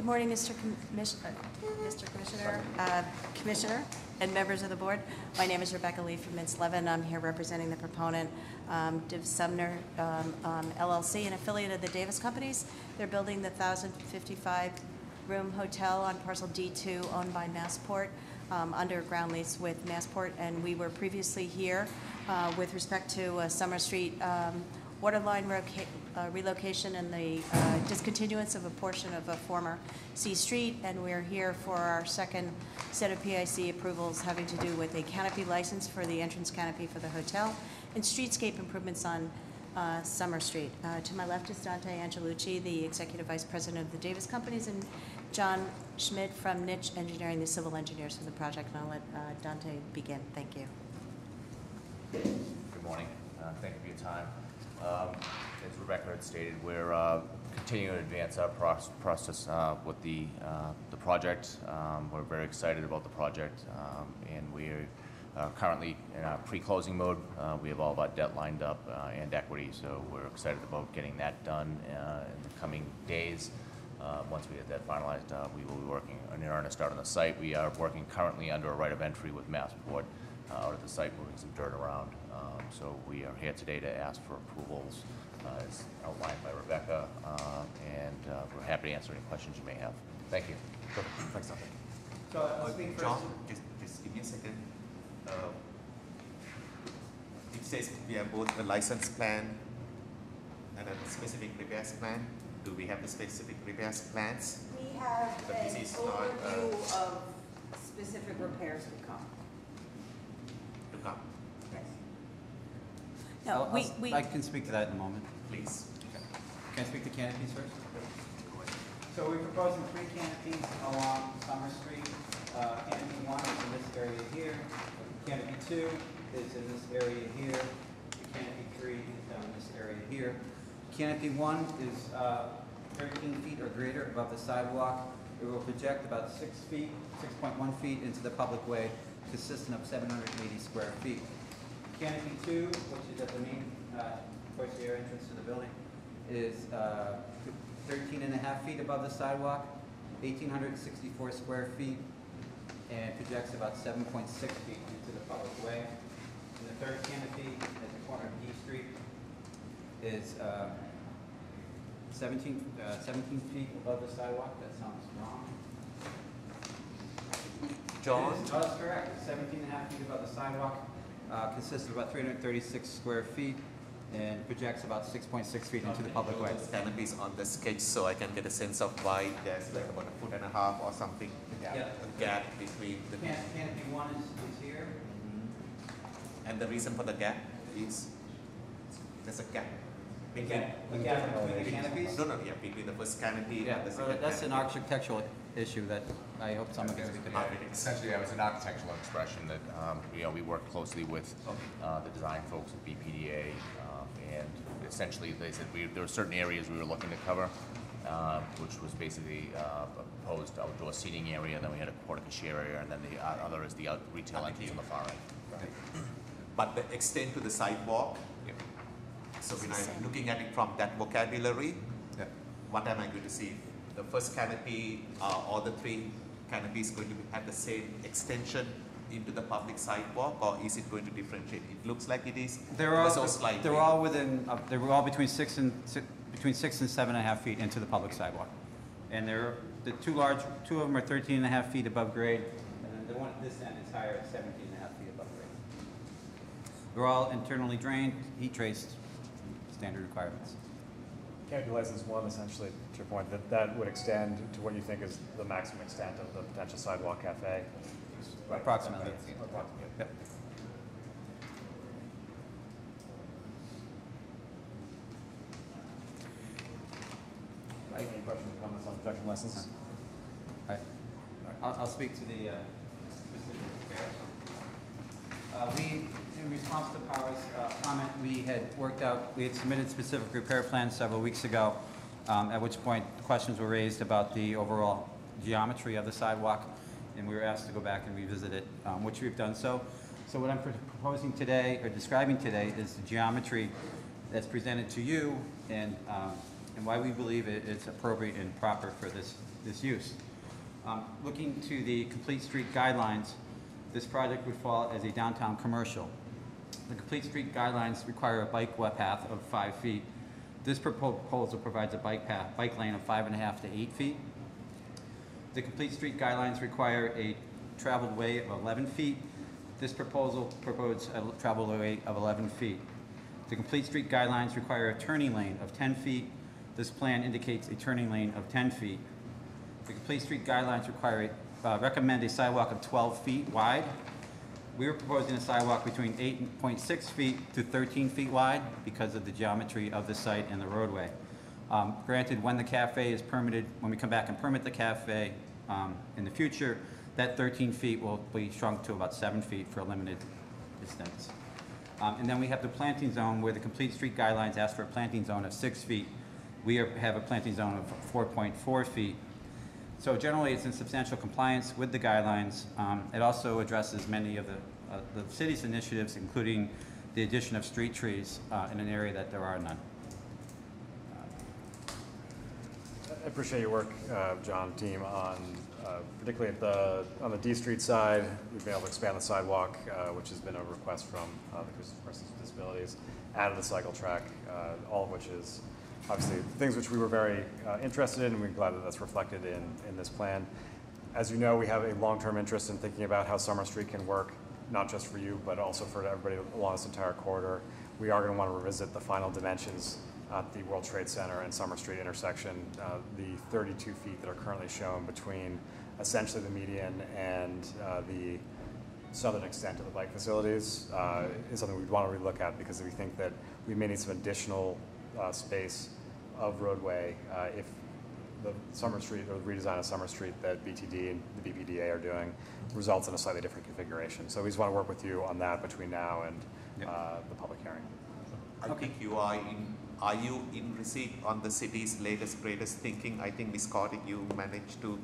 Good morning, Mr. Commissioner, and members of the board. My name is Rebecca Lee from Mintz Levin. I'm here representing the proponent, Div Sumner LLC, an affiliate of the Davis Companies. They're building the 1,055-room hotel on parcel D2 owned by Massport under a ground lease with Massport, and we were previously here with respect to Summer Street waterline relocation and the discontinuance of a portion of a former C Street, and we're here for our second set of PIC approvals having to do with a canopy license for the entrance canopy for the hotel and streetscape improvements on Summer Street. To my left is Dante Angelucci, the Executive Vice President of the Davis Companies, and John Schmidt from Niche Engineering, the civil engineers for the project, and I'll let Dante begin. Thank you. Good morning. Thank you for your time. As Rebecca had stated, we're continuing to advance our process with the project. We're very excited about the project, and we're currently in our pre-closing mode. We have all of our debt lined up and equity, so we're excited about getting that done in the coming days. Once we get that finalized, we will be working in earnest out on the site. We are working currently under a right of entry with Massport out at the site, moving some dirt around. So we are here today to ask for approvals as outlined by Rebecca, and we're happy to answer any questions you may have. Thank you. Thanks, Dr. So I'll speak John, first. just give me a second. It says we have both the license plan and a specific repairs plan. Do we have the specific repairs plans? We have But this an is not, overview of specific repairs to come. To come, No, I can speak to that in a moment. please. Can I speak to canopies first? So we're proposing 3 canopies along Summer Street. Canopy 1 is in this area here. Canopy 2 is in this area here. Canopy 3 is down in this area here. Canopy 1 is 13 feet or greater above the sidewalk. It will project about 6 feet, 6.1 feet into the public way, consisting of 780 square feet. Canopy 2, which is at the main foyer entrance to the building, is 13.5 feet above the sidewalk, 1,864 square feet, and projects about 7.6 feet into the public way. And the third canopy at the corner of D Street is 17 feet above the sidewalk. That sounds wrong. John? No, that's correct. It's 17.5 feet above the sidewalk. Consists of about 336 square feet and projects about 6.6 feet into the public way. Those canopies on the sketch so I can get a sense of why there's like about 1.5 feet or something. Yeah. A gap between the Canopy 1 is here. And the reason for the gap is there's a gap. The gap between the canopies? No, yeah, between the first canopy Yeah, and the second that's an canopy. architectural issue that I hope someone can speak to. Essentially, that was an architectural expression that we worked closely with the design folks at BPDA, and essentially they said there were certain areas we were looking to cover, which was basically a proposed outdoor seating area, then we had a porte-cochere area, and then the other is the retail entrance on the far end. But the extent to the sidewalk, so when I'm looking at it from that vocabulary, what am I going to see? The first canopy, all the 3 canopies going to have the same extension into the public sidewalk, or is it going to differentiate? It looks like it is. They're all within. They're all between 6 and 7.5 feet into the public sidewalk, and the two of them are 13.5 feet above grade, and then the one at this end is higher at 17.5 feet above grade. They're all internally drained, heat traced, standard requirements. Canopy license 1, essentially, to your point, that would extend to what you think is the maximum extent of the potential sidewalk cafe? Right. Approximately. Okay. Approximately. Yep. Any questions or comments on projection licenses? I'll speak to the specific repairs. We, in response to Power's comment, we had submitted specific repair plans several weeks ago, at which point questions were raised about the overall geometry of the sidewalk, and we were asked to go back and revisit it, which we've done so. So what I'm proposing today, or describing today, is the geometry that's presented to you, and why we believe it's appropriate and proper for this this use. Looking to the complete street guidelines, this project would fall as a downtown commercial. The complete street guidelines require a bike path of 5 feet. This proposal provides a bike lane of 5.5 to 8 feet. The complete street guidelines require a traveled way of 11 feet. This proposal proposes a traveled way of 11 feet. The complete street guidelines require a turning lane of 10 feet. This plan indicates a turning lane of 10 feet. The complete street guidelines recommend a sidewalk of 12 feet wide. We are proposing a sidewalk between 8.6 feet to 13 feet wide because of the geometry of the site and the roadway. Granted, when the cafe is permitted, when we come back and permit the cafe in the future, that 13 feet will be shrunk to about 7 feet for a limited distance. And then we have the planting zone where the complete street guidelines ask for a planting zone of 6 feet. We have a planting zone of 4.4 feet. So generally, it's in substantial compliance with the guidelines. It also addresses many of the city's initiatives, including the addition of street trees in an area that there are none. I appreciate your work, John, team, on particularly on the D Street side. We've been able to expand the sidewalk, which has been a request from the Persons with Disabilities, added the cycle track, all of which is obviously things which we were very interested in, and we're glad that that's reflected in this plan. As you know, we have a long-term interest in thinking about how Summer Street can work, not just for you, but also for everybody along this entire corridor. We are going to want to revisit the final dimensions at the World Trade Center and Summer Street intersection. The 32 feet that are currently shown between essentially the median and the southern extent of the bike facilities is something we'd want to relook at, because we think that we may need some additional space of roadway if the Summer Street or the redesign of Summer Street that BTD and the BPDA are doing results in a slightly different configuration. So we just want to work with you on that between now and the public hearing. I think are you in receipt on the city's latest, greatest thinking? I think, Ms. Cordy, you managed to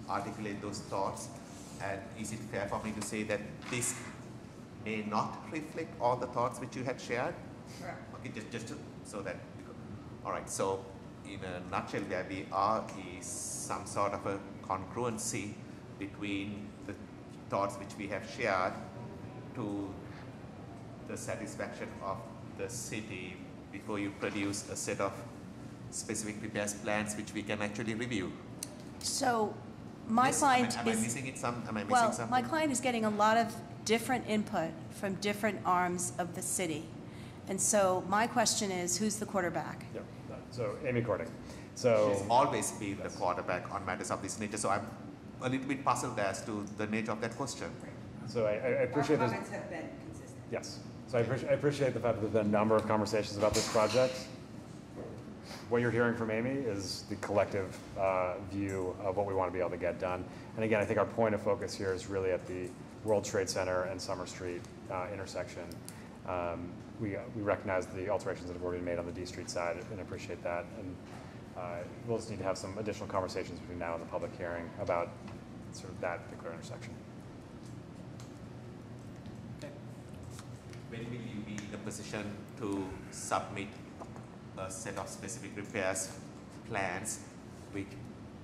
articulate those thoughts. And is it fair for me to say that this may not reflect all the thoughts which you had shared? Correct. Okay, just so that, all right, so in a nutshell, where we are is some sort of a congruency between the thoughts which we have shared to the satisfaction of the city before you produce a set of specific repairs plans which we can actually review. So my client am I missing something? My client is getting a lot of different input from different arms of the city. And so my question is, who's the quarterback? Yep. So Amy Cording. So she's always been the quarterback on matters of this nature. So I'm a little bit puzzled as to the nature of that question. So I appreciate Our comments have been consistent. Yes. So I appreciate the fact that there's been a number of conversations about this project. What you're hearing from Amy is the collective view of what we want to be able to get done. And again, I think our point of focus here is really at the World Trade Center and Summer Street intersection. We recognize the alterations that have already been made on the D Street side and appreciate that. And we'll just need to have some additional conversations between now and the public hearing about sort of that particular intersection. When will you be in a position to submit a set of specific repairs plans which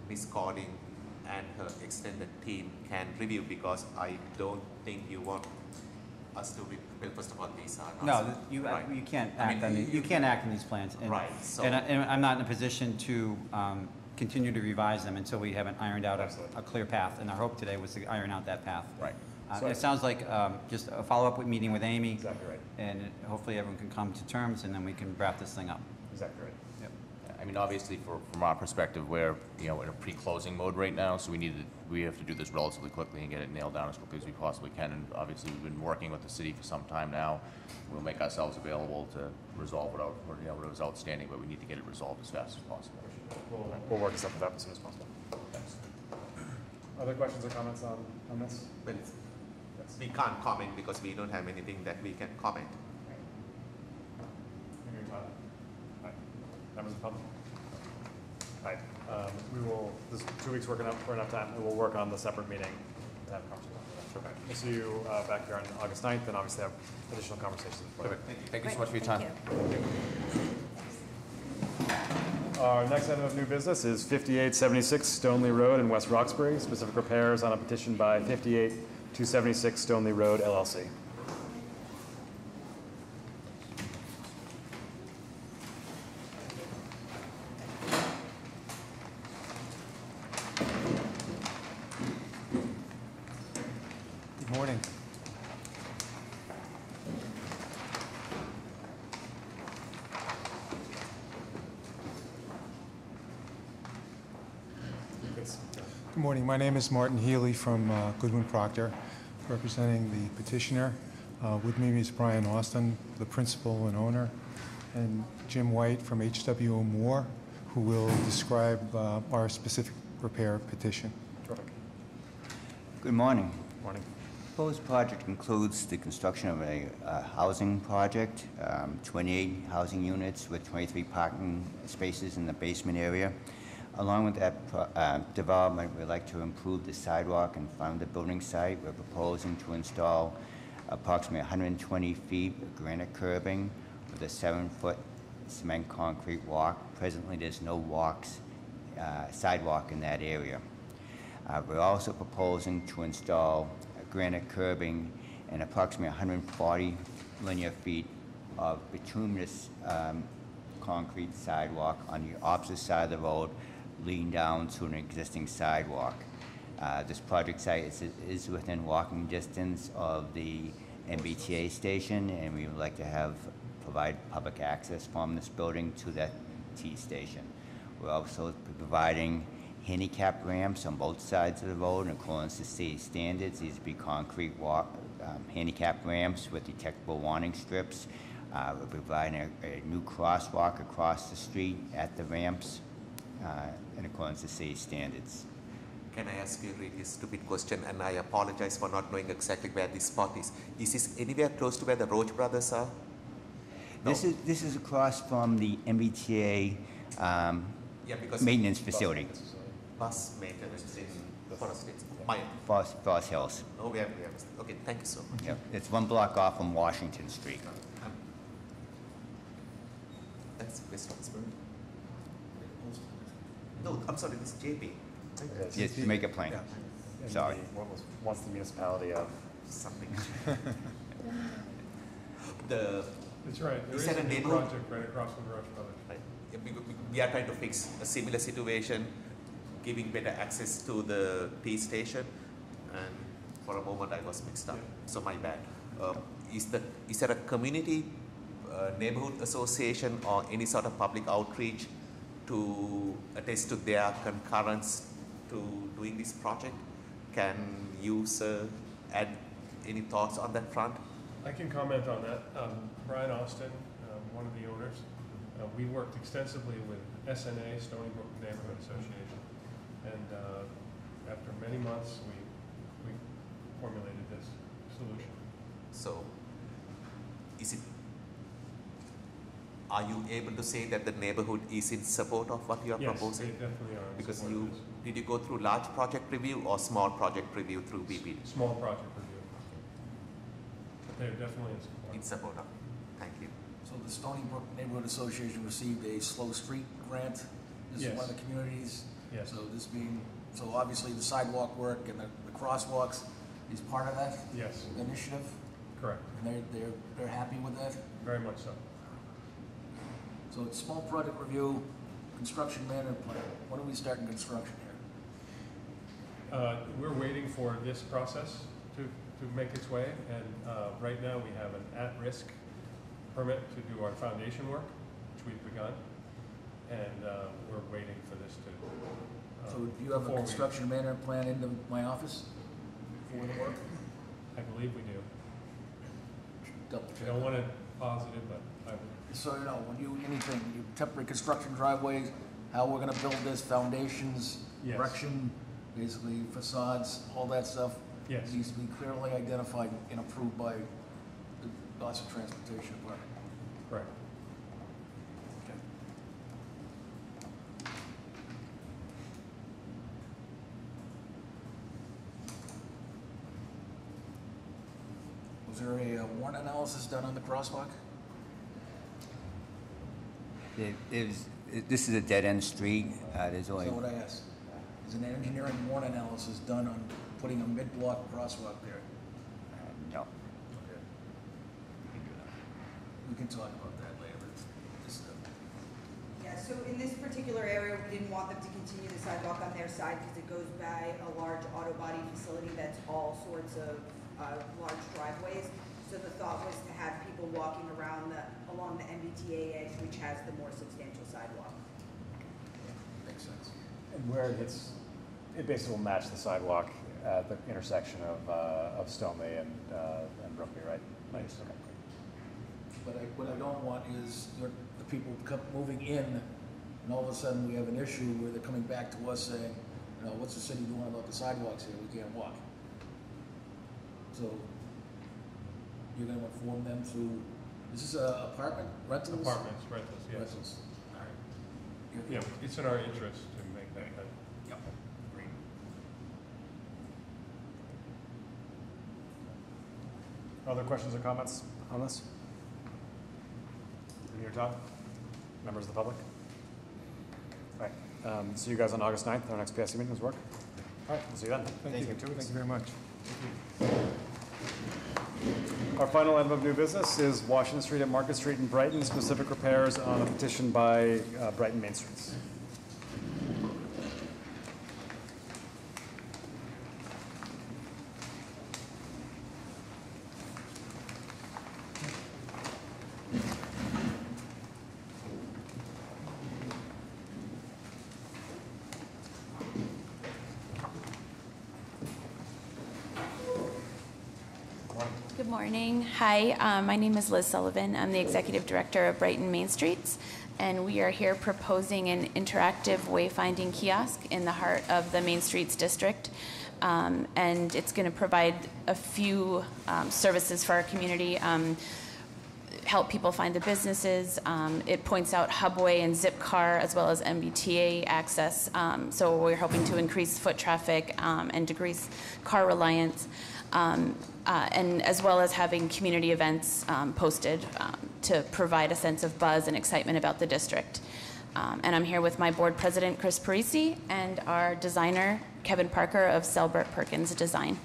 Ms. Cording and her extended team can review? Because I don't think you want us to well, first of all, these are not. No, you can't act on these. You can't act on these plans. And, right. So, and I'm not in a position to continue to revise them until we haven't ironed out a clear path. And our hope today was to iron out that path. Right. So it sounds like just a follow-up meeting with Amy. Exactly right. And hopefully everyone can come to terms, and then we can wrap this thing up. Exactly right. Yep. I mean, obviously, from our perspective, we're in a pre-closing mode right now, so we have to do this relatively quickly and get it nailed down as quickly as we possibly can. And obviously, we've been working with the city for some time now. We'll make ourselves available to resolve whatever's outstanding, but we need to get it resolved as fast as possible. We'll work this up as soon as possible. Thanks. Other questions or comments on this? Well, we can't comment because we don't have anything that we can comment. Members of the public? Right. We will, this 2 weeks working up for enough time, we will work on the separate meeting to have a conversation. Okay. We'll see you back here on August 9th, and obviously have additional conversations. Thank you so much for your time. Thank you. Our next item of new business is 5876 Stoneleigh Road in West Roxbury, specific repairs on a petition by 58276 Stoneleigh Road LLC. Good morning. Good morning. My name is Martin Healy from Goodwin Proctor, representing the petitioner. With me is Brian Austin, the principal and owner, and Jim White from H.W. Moore, who will describe our specific repair petition. Good morning. Morning. The proposed project includes the construction of a housing project, 28 housing units with 23 parking spaces in the basement area. Along with that development, we'd like to improve the sidewalk in front of the building site. We're proposing to install approximately 120 feet of granite curbing with a 7-foot cement concrete walk. Presently, there's no sidewalk in that area. We're also proposing to install granite curbing and approximately 140 linear feet of bituminous concrete sidewalk on the opposite side of the road, leading down to an existing sidewalk. This project site is within walking distance of the MBTA station, and we would like to provide public access from this building to that T station. We're also providing handicap ramps on both sides of the road in accordance to state standards. These would be concrete handicap ramps with detectable warning strips. We're providing a new crosswalk across the street at the ramps in accordance to state standards. Can I ask you a really stupid question, and I apologize for not knowing exactly where this spot is. Is this anywhere close to where the Roach brothers are? No. This is across from the MBTA maintenance facility. Bus maintenance in Forest Hills. Forest Hills. Oh, we have. Okay, thank you so much. Yep. It's 1 block off from Washington Street. That's West Roxbury. No, I'm sorry, this is JP. Yes, to make it plain. Yeah. Sorry. What's the municipality of? Something. That's right. There is a new project right across from Roach Brothers. Right. Yeah, we are trying to fix a similar situation, giving better access to the T station, and for a moment I was mixed up. So my bad. Is there a community neighborhood association or any sort of public outreach to attest to their concurrence to doing this project? Can you, sir, add any thoughts on that front? I can comment on that. Brian Austin, one of the owners, we worked extensively with SNA, Stony Brook Neighborhood Association, and after many months, we formulated this solution. So, are you able to say that the neighborhood is in support of what you are proposing? Yes, they definitely are. Because did you go through large project review or small project review through BPD? Small project review. But they're definitely in support. In support of. Thank you. So the Stony Brook Neighborhood Association received a slow street grant. This is one of the communities. Yes. So obviously the sidewalk work and the crosswalks is part of that initiative? Correct. And they're happy with that? Very much so. So it's small project review, construction management plan. When are we starting construction here? We're waiting for this process to make its way, and right now we have an at-risk permit to do our foundation work, which we've begun, and we're waiting for this to. So do you have a construction management plan into my office for the work? I believe we do. Double check. I don't want it positive, but I would. So, when you temporary construction driveways, how we're gonna build this, foundations, erection, basically facades, all that stuff. Yes. Needs to be clearly identified and approved by the Boston Transportation Department. Correct. Was there a warrant analysis done on the crosswalk? It this is a dead-end street. There's only... So what I asked, is an engineering warrant analysis done on putting a mid-block crosswalk there? No. Okay. We can talk about that later. Yeah, so in this particular area, we didn't want them to continue the sidewalk on their side because it goes by a large auto body facility that's all sorts of large driveways. So the thought was to have people walking around along the MBTA edge, which has the more substantial sidewalk. Makes sense. And where it hits, it basically will match the sidewalk at the intersection of Stoneleigh and Brookby, right? Nice. Okay. But what I don't want is the people moving in, and all of a sudden we have an issue where they're coming back to us saying, you know, what's the city doing about the sidewalks here? We can't walk. So you're going to inform them through, is this apartment rentals? Apartments, rentals, yes. Rentals. All right. Yeah, it's in our interest to make that Yep. green. Other questions or comments on this? Any talk? Members of the public? All right. See you guys on August 9th. Our next PSC meeting does work. All right. We'll see you then. Thank you. Thank you very much. Our final item of new business is Washington Street and Market Street in Brighton, specific repairs on a petition by Brighton Main Streets. Good morning. Hi, my name is Liz Sullivan. I'm the Executive Director of Brighton Main Streets, and we are here proposing an interactive wayfinding kiosk in the heart of the Main Streets district. And it's going to provide a few services for our community, help people find the businesses. It points out Hubway and Zipcar as well as MBTA access. So we're hoping to increase foot traffic and decrease car reliance. And as well as having community events posted to provide a sense of buzz and excitement about the district. And I'm here with my board president, Chris Parisi, and our designer, Kevin Parker of Selbert Perkins Design.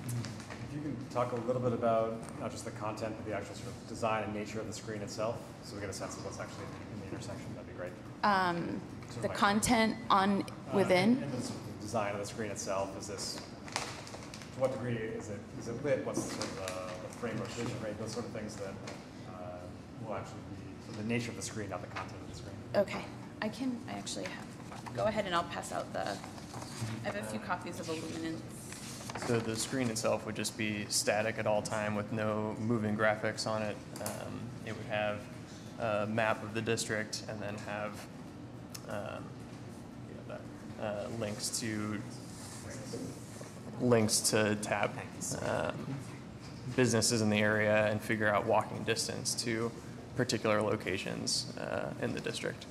If you can talk a little bit about not just the content, but the actual sort of design and nature of the screen itself, so we get a sense of what's actually in the intersection, that'd be great. The content on within? And the design of the screen itself, is this, to what degree is it lit? What's the sort of the framework, vision rate, those sort of things that will actually be sort of the nature of the screen, not the content of the screen. Okay, I actually have, go ahead and I'll pass out I have a few copies of Illuminance. So the screen itself would just be static at all time with no moving graphics on it. It would have a map of the district and then have links to tab businesses in the area and figure out walking distance to particular locations in the district.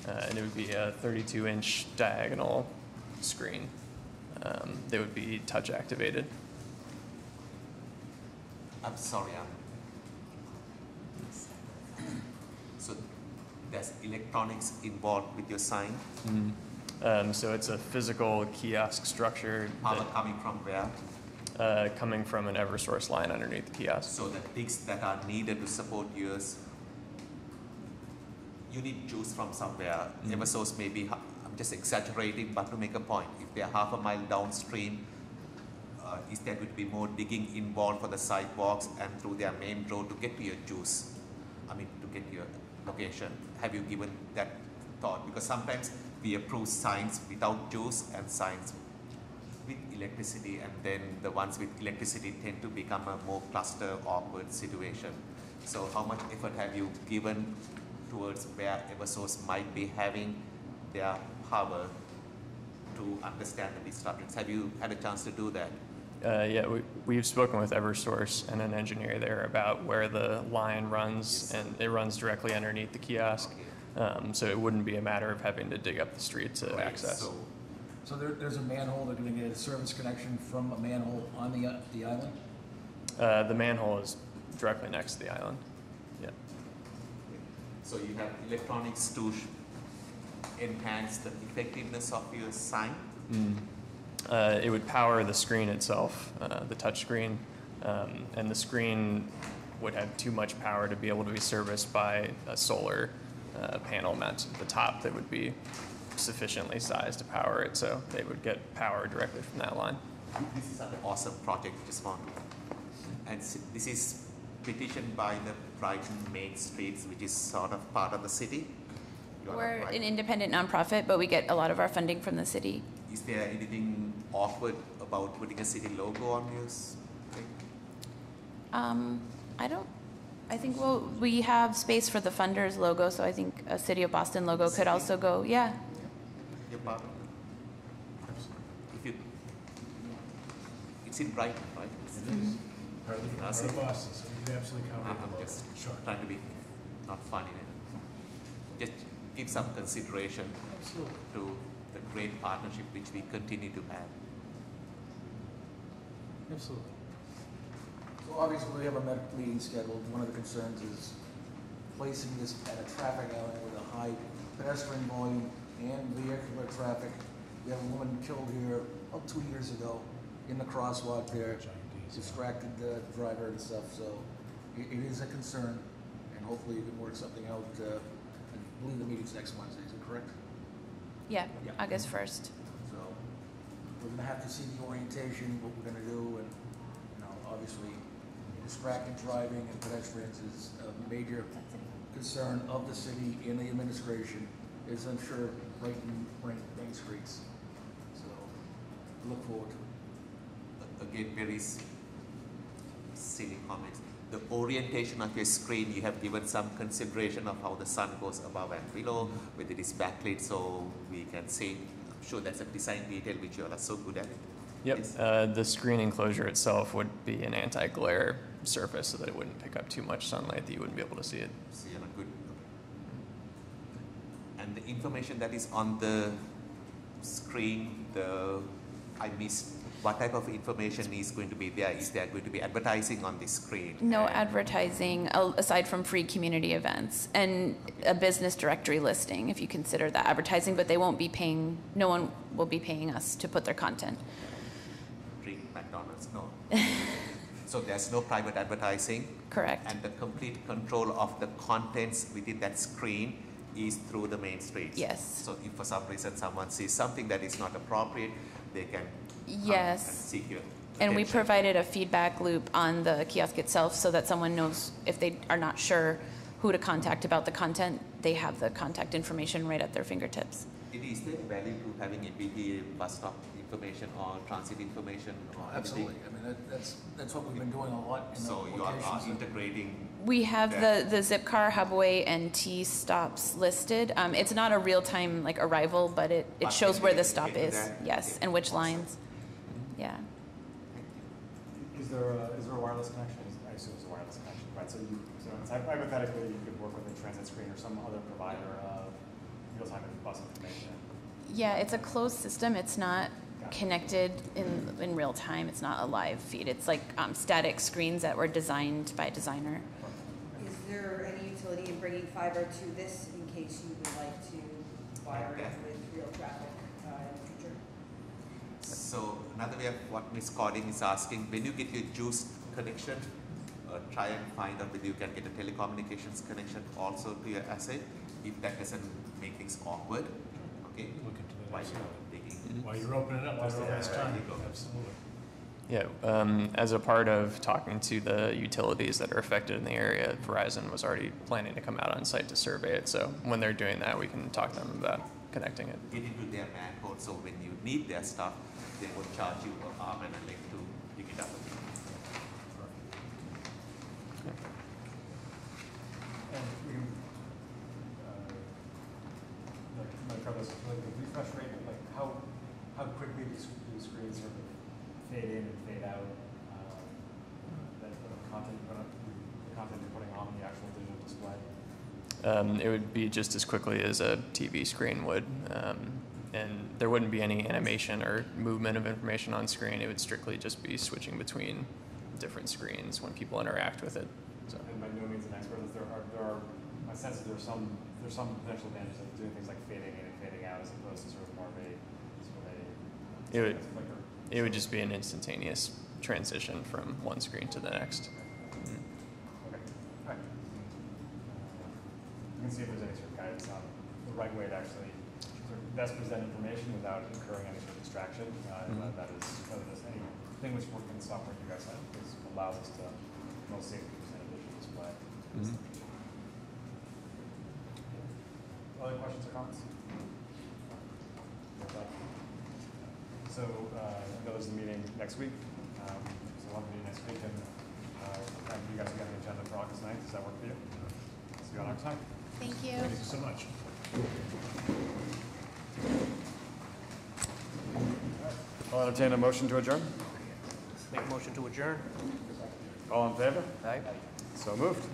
And it would be a 32-inch diagonal screen. They would be touch activated. I'm sorry, so there's electronics involved with your sign? So it's a physical kiosk structure. Power coming from where? Coming from an Eversource line underneath the kiosk. So the things that are needed to support yours, you need juice from somewhere. Eversource may be, I'm just exaggerating, but to make a point, if they're half a mile downstream, is there would be more digging involved for the sidewalks and through their main road to get to your juice? I mean, to get your location. Have you given that thought? Because sometimes we approve signs without juice and signs with electricity, and then the ones with electricity tend to become a more cluster, awkward situation. So how much effort have you given towards where Eversource might be having their power to understand the disruptions? Have you had a chance to do that? Yeah, we've spoken with Eversource and an engineer there about where the line runs, and it runs directly underneath the kiosk. So it wouldn't be a matter of having to dig up the street to access. So there's a manhole, they're going to get a service connection from a manhole on the island? The manhole is directly next to the island. So you have electronics to enhance the effectiveness of your sign? It would power the screen itself, the touch screen, and the screen would have too much power to be able to be serviced by a solar panel mounted at the top that would be sufficiently sized to power it, so they would get power directly from that line. This is an awesome project, just want to. And this is petitioned by the Brighton Main Streets, which is sort of part of the city. We're an independent nonprofit, but we get a lot of our funding from the city. Is there anything awkward about putting a city logo on your thing? I think we have space for the funders logo, so I think a City of Boston logo could also go, yeah. You're part of it. If you, it's in Brighton, right? Part of Boston, so you can absolutely cover it. I'm just trying to be not funny. Just give some consideration to the great partnership which we continue to have. Absolutely. So obviously, we have a meeting scheduled. One of the concerns is placing this at a traffic island with a high pedestrian volume and vehicular traffic. We have a woman killed here about 2 years ago in the crosswalk there, distracted the driver and stuff. So it is a concern, and hopefully you can work something out. I believe the meeting's next Wednesday. Is it correct? Yeah, August 1st. So we're going to have to see the orientation, what we're going to do, and obviously distracted driving and pedestrians is a major concern of the city and the administration, as I'm sure Brighton Main Streets. So look forward to it. Again, very silly comments. The orientation of your screen, you have given some consideration of how the sun goes above and below, whether it is backlit so we can see. I'm sure that's a design detail which you all are so good at it. Yep, the screen enclosure itself would be an anti-glare surface so that it wouldn't pick up too much sunlight that you wouldn't be able to see it. See, good. And the information that is on the screen, I missed. What type of information is going to be there? Is there going to be advertising on the screen? No advertising aside from free community events and a business directory listing, if you consider that advertising, but they won't be paying, no one will be paying us to put their content. Free McDonald's, no. So there's no private advertising? Correct. And the complete control of the contents within that screen is through the main streets? Yes. So if for some reason someone sees something that is not appropriate, they can yes. and seek your And we attention. provided a feedback loop on the kiosk itself so that someone knows if they are not sure who to contact about the content, they have the contact information right at their fingertips. Is there value to having a BTA bus stop information or transit information? Or absolutely. anything? I mean, that's what we've been doing a lot in so the you are locations. We integrating. have the Zipcar, Hubway, and T stops listed. It's not a real-time like arrival, but it shows where the stop is. Yes, and which lines. Yeah. Is there a wireless connection? I assume it's a wireless connection, right? So hypothetically, you could work with a transit screen or some other provider of real-time bus information. Yeah, it's a closed system. It's not connected in real time. It's not a live feed. It's like static screens that were designed by a designer. Is there any utility in bringing fiber to this in case you would like to wire it with real traffic in the future? So another way of what Ms. Cording is asking, when you get your juice connection, try and find out whether you can get a telecommunications connection also to your asset. If that doesn't make things awkward, okay? Look into that. While you're digging. While you're opening it up, that's the best time. Absolutely. Yeah, as a part of talking to the utilities that are affected in the area, Verizon was already planning to come out on site to survey it. So when they're doing that, we can talk to them about connecting it. Get into their manhole, so when you need their stuff, they will charge you an arm and a leg to pick it up. And we can, like the refresh rate, like how quickly these screens sort of fade in and fade out, that the content you're putting on the actual digital display? It would be just as quickly as a TV screen would, and there wouldn't be any animation or movement of information on screen. It would strictly just be switching between different screens when people interact with it. So. And by no means an expert, there are my sense is there's some potential advantages of doing things like fading in and fading out as opposed to sort of more of a flicker. It would just be an instantaneous transition from one screen to the next. Okay. All right. You can see if there's any sort of guidance on the right way to actually sort of best present information without incurring any sort of distraction. That is whether there's anything which works in the software you guys have because it allows us to most safely present a visual display. Other questions or comments? So I know there's a meeting next week. So one meeting next week, and you guys are getting an agenda for August 9th. Does that work for you? See you on August 9th. Thank you. Thank you so much. I'll entertain a motion to adjourn. Make a motion to adjourn? All in favor? Aye. So moved.